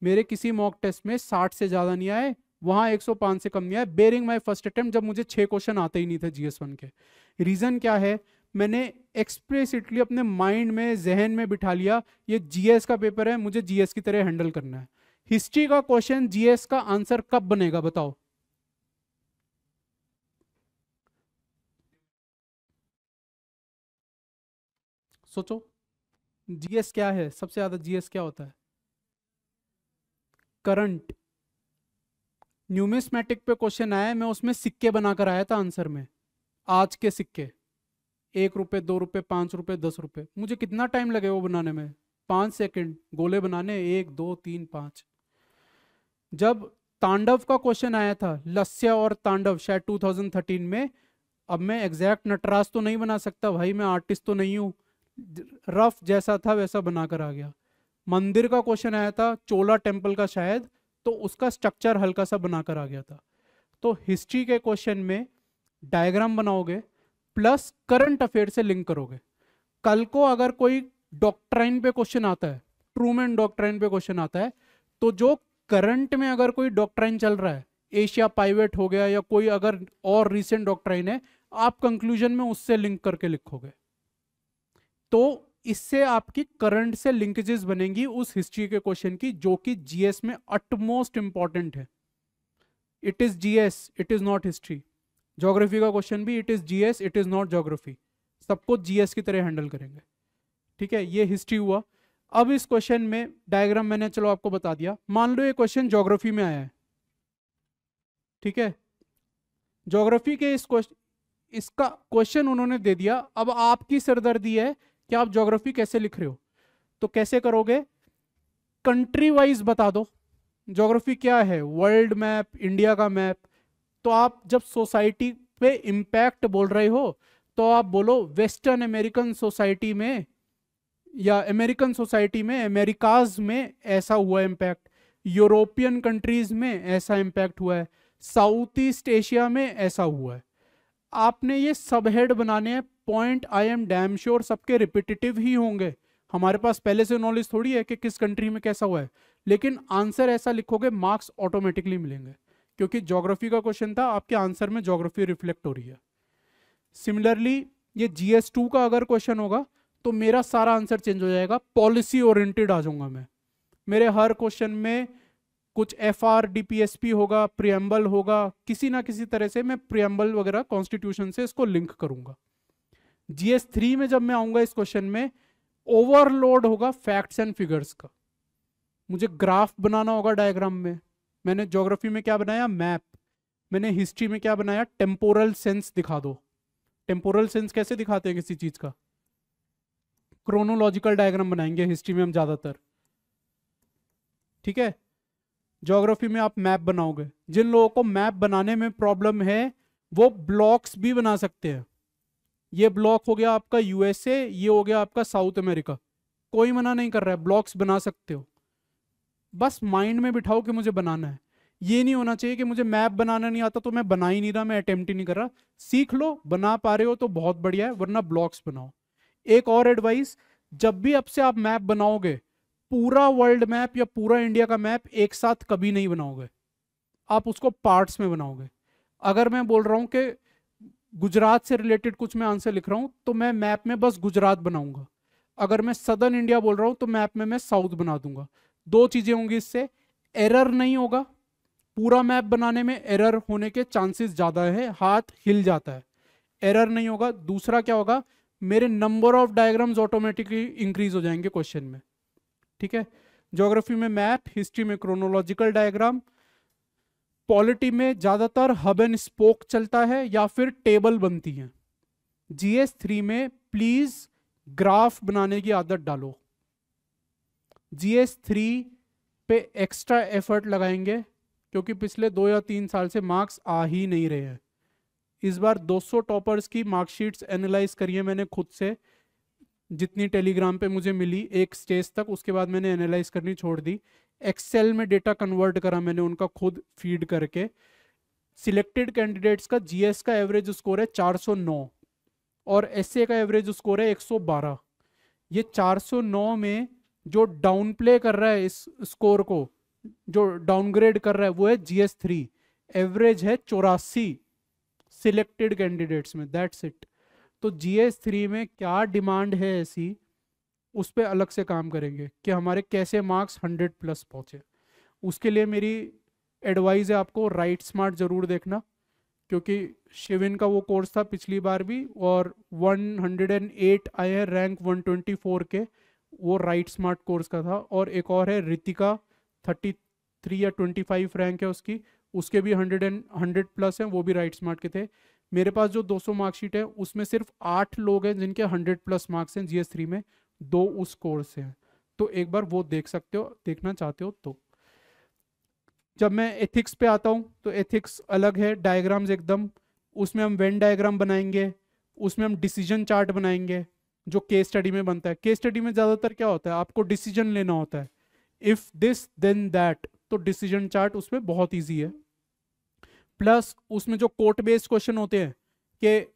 मेरे किसी मॉक टेस्ट में 60 से ज़्यादा नहीं आए, वहाँ 105 से कम नहीं आए, बेरिंग माई फर्स्ट अटेम्प्ट, जब मुझे 6 क्वेश्चन आते ही नहीं थे GS1 के। रीज़न क्या है? मैंने एक्सप्रेसिटली अपने माइंड में, जहन में बिठा लिया, ये GS का पेपर है, मुझे GS की तरह हैंडल करना है। हिस्ट्री का क्वेश्चन GS का आंसर कब बनेगा बताओ? सोचो, GS क्या है? सबसे ज्यादा GS क्या होता है? करंट। न्यूमिस्मेटिक पे क्वेश्चन आया, मैं उसमें सिक्के बनाकर आया था आंसर में, आज के सिक्के, 1 रुपए, 2 रुपए, 5 रुपए, 10 रुपए। मुझे कितना टाइम लगे वो बनाने में? 5 सेकंड गोले बनाने, 1 2 3 5। जब तांडव का क्वेश्चन आया था, लस्य और तांडव, शायद 2013 में, अब मैं एग्जैक्ट नटराज तो नहीं बना सकता भाई, मैं आर्टिस्ट तो नहीं हूँ, रफ जैसा था वैसा बनाकर आ गया। मंदिर का क्वेश्चन आया था, चोला टेम्पल का शायद, तो उसका स्ट्रक्चर हल्का सा बनाकर आ गया था। तो हिस्ट्री के क्वेश्चन में डायग्राम बनाओगे प्लस करंट अफेयर से लिंक करोगे। कल को अगर कोई डॉक्ट्राइन पे क्वेश्चन आता है, ट्रूमैन डॉक्ट्राइन पे क्वेश्चन आता है, तो जो करंट में अगर कोई डॉक्ट्राइन चल रहा है, एशिया पाइवेट हो गया या कोई अगर और रिसेंट डॉक्ट्राइन है, आप कंक्लूजन में उससे लिंक करके लिखोगे। तो इससे आपकी करंट से लिंकेजेस बनेंगी उस हिस्ट्री के क्वेश्चन की, जो कि GS में अटमोस्ट इंपॉर्टेंट है। It is GS, it is not history. Geography का क्वेश्चन भी it is GS, it is not geography. सबको GS की तरह हैंडल करेंगे। ठीक है, ये हिस्ट्री हुआ। अब इस क्वेश्चन में डायग्राम मैंने चलो आपको बता दिया। मान लो ये क्वेश्चन ज्योग्राफी में आया है, ठीक है, ज्योग्राफी के इस क्वेश्चन, इसका क्वेश्चन उन्होंने दे दिया। अब आपकी सरदर्दी है कि आप ज्योग्राफी कैसे लिख रहे हो। तो कैसे करोगे? कंट्री वाइज बता दो। ज्योग्राफी क्या है? वर्ल्ड मैप, इंडिया का मैप। तो आप जब सोसाइटी पे इम्पैक्ट बोल रहे हो, तो आप बोलो वेस्टर्न अमेरिकन सोसाइटी में या अमेरिकन सोसाइटी में, अमेरिकाज में ऐसा हुआ इम्पैक्ट, यूरोपियन कंट्रीज में ऐसा इम्पैक्ट हुआ है, साउथ ईस्ट एशिया में ऐसा हुआ है। आपने ये सब हेड बनाने हैं। Point I am damn sure सबके रिपीटेटिव ही होंगे, हमारे पास पहले से नॉलेज थोड़ी है कि किस कंट्री में कैसा हुआ है, लेकिन आंसर ऐसा लिखोगे मार्क्स ऑटोमेटिकली मिलेंगे, क्योंकि ज्योग्राफी का क्वेश्चन था, आपके आंसर में ज्योग्राफी रिफ्लेक्ट हो रही है। सिमिलरली ये GS2 का अगर क्वेश्चन होगा, तो मेरा सारा आंसर चेंज हो जाएगा, पॉलिसी ओरिएंटेड आ जाऊंगा मैं। मेरे हर क्वेश्चन में कुछ FRDPSP होगा, प्रियम्बल होगा, किसी ना किसी तरह से मैं प्रियम्बल वगैरह कॉन्स्टिट्यूशन से इसको लिंक करूंगा। GS3 में जब मैं आऊंगा इस क्वेश्चन में, ओवरलोड होगा फैक्ट्स एंड फिगर्स का। मुझे ग्राफ बनाना होगा डायग्राम में। मैंने ज्योग्राफी में क्या बनाया? मैप। मैंने हिस्ट्री में क्या बनाया? टेम्पोरल सेंस दिखा दो। टेम्पोरल सेंस कैसे दिखाते हैं किसी चीज का? क्रोनोलॉजिकल डायग्राम बनाएंगे हिस्ट्री में हम ज्यादातर, ठीक है। ज्योग्राफी में आप मैप बनाओगे। जिन लोगों को मैप बनाने में प्रॉब्लम है, वो ब्लॉक्स भी बना सकते हैं। ये ब्लॉक हो गया आपका USA, ये हो गया आपका साउथ अमेरिका, कोई मना नहीं कर रहा है, ब्लॉक्स बना सकते हो। बस माइंड में बिठाओ कि मुझे बनाना है। ये नहीं होना चाहिए कि मुझे मैप बनाना नहीं आता तो मैं बना ही नहीं रहा, मैं अटेम्प्ट ही नहीं कर रहा। सीख लो, बना पा रहे हो तो बहुत बढ़िया है, वरना ब्लॉक्स बनाओ। एक और एडवाइस, जब भी अब से आप मैप बनाओगे, पूरा वर्ल्ड मैप या पूरा इंडिया का मैप एक साथ कभी नहीं बनाओगे, आप उसको पार्ट्स में बनाओगे। अगर मैं बोल रहा हूं कि गुजरात से रिलेटेड कुछ मैं आंसर लिख रहा हूं, तो मैं मैप में बस गुजरात बनाऊंगा। अगर मैं सदर्न इंडिया बोल रहा हूं, तो मैप में मैं साउथ बना दूंगा। दो चीजें होंगी इससे, एरर नहीं होगा, पूरा मैप बनाने में एरर होने के चांसेस ज्यादा है, हाथ हिल जाता है, एरर नहीं होगा। दूसरा क्या होगा, मेरे number of diagrams automatically increase हो जाएंगे क्वेश्चन में, ठीक है। ज्योग्राफी में मैप, हिस्ट्री में क्रोनोलॉजिकल डायग्राम, पॉलिटी में ज्यादातर हब एंड स्पोक चलता है या फिर टेबल बनती है। GS3 में प्लीज ग्राफ बनाने की आदत डालो। GS3 पे एक्स्ट्रा एफर्ट लगाएंगे, क्योंकि पिछले 2 या 3 साल से मार्क्स आ ही नहीं रहे हैं। इस बार 200 टॉपर्स की मार्कशीट्स एनालाइज करी है मैंने खुद से, जितनी टेलीग्राम पे मुझे मिली एक स्टेज तक, उसके बाद मैंने एनालाइज करनी छोड़ दी। एक्सेल में डेटा कन्वर्ट करा मैंने उनका खुद फीड करके। सिलेक्टेड कैंडिडेट्स का जीएस का एवरेज स्कोर है 409 और एसए का एवरेज स्कोर है 112। ये 409 में जो डाउन प्ले कर रहा है इस स्कोर को, जो डाउनग्रेड कर रहा है, वो है GS3। एवरेज है 84 सिलेक्टेड कैंडिडेट्स में, दैट्स इट। तो GS3 में क्या डिमांड है ऐसी, उस पर अलग से काम करेंगे कि हमारे कैसे मार्क्स 100+ पहुंचे। उसके लिए मेरी एडवाइस है आपको राइट स्मार्ट जरूर देखना, क्योंकि शिविन का वो कोर्स था पिछली बार भी और 108 आए हैं रैंक 124 के, वो राइट स्मार्ट कोर्स का था। और एक और है रितिका, 33 या 25 रैंक है उसकी, उसके भी 100+ हैं, वो भी राइट स्मार्ट के थे। मेरे पास जो 200 मार्कशीट है उसमें सिर्फ 8 लोग हैं जिनके 100+ मार्क्स हैं GS3 में, 2 उस कोर्स से हैं। तो एक बार वो देख सकते हो, देखना चाहते हो तो। जब मैं एथिक्स पे आता हूँ तो एथिक्स अलग है, डायग्राम्स एकदम। उसमें हम वेन डायग्राम बनाएंगे, उसमें हम डिसीजन चार्ट बनाएंगे जो केस स्टडी में बनता है। केस स्टडी में ज़्यादातर क्या होता है, आपको डिसीजन लेना होता है, इफ दिस देन दैट, तो डिसीजन चार्ट उसमें बहुत ईजी है। प्लस उसमें जो कोट बेस्ड क्वेश्चन होते हैं कि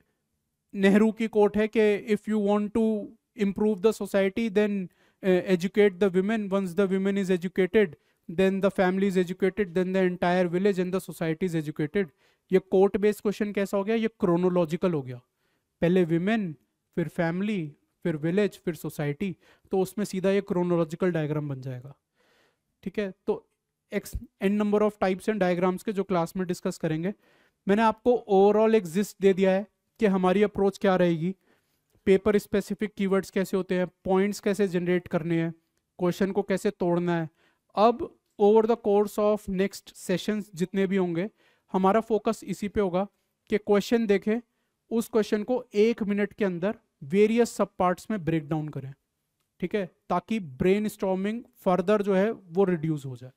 नेहरू की कोट है कि if you want to improve the society then educate the women, once the women is educated then the family is educated, then the entire village and the society is educated। ये coat based question कैसा हो गया, ये chronological हो गया, पहले women फिर family फिर विलेज फिर सोसाइटी, तो उसमें सीधा ये क्रोनोलॉजिकल डायग्राम बन जाएगा। ठीक है, तो n number of types and diagrams के जो क्लास में डिस्कस करेंगे। मैंने आपको ओवरऑल एक जिस्ट दे दिया है कि हमारी अप्रोच क्या रहेगी, पेपर स्पेसिफिक कीवर्ड्स कैसे होते हैं, पॉइंट्स कैसे जनरेट करने हैं, क्वेश्चन को कैसे तोड़ना है। अब over the course of next sessions जितने भी होंगे, हमारा फोकस इसी पे होगा कि क्वेश्चन देखें, उस क्वेश्चन को 1 मिनट के अंदर वेरियस सब पार्ट्स में ब्रेक डाउन करें। ठीक है, ताकि ब्रेन स्टॉर्मिंग फर्दर जो है वो रिड्यूस हो जाए।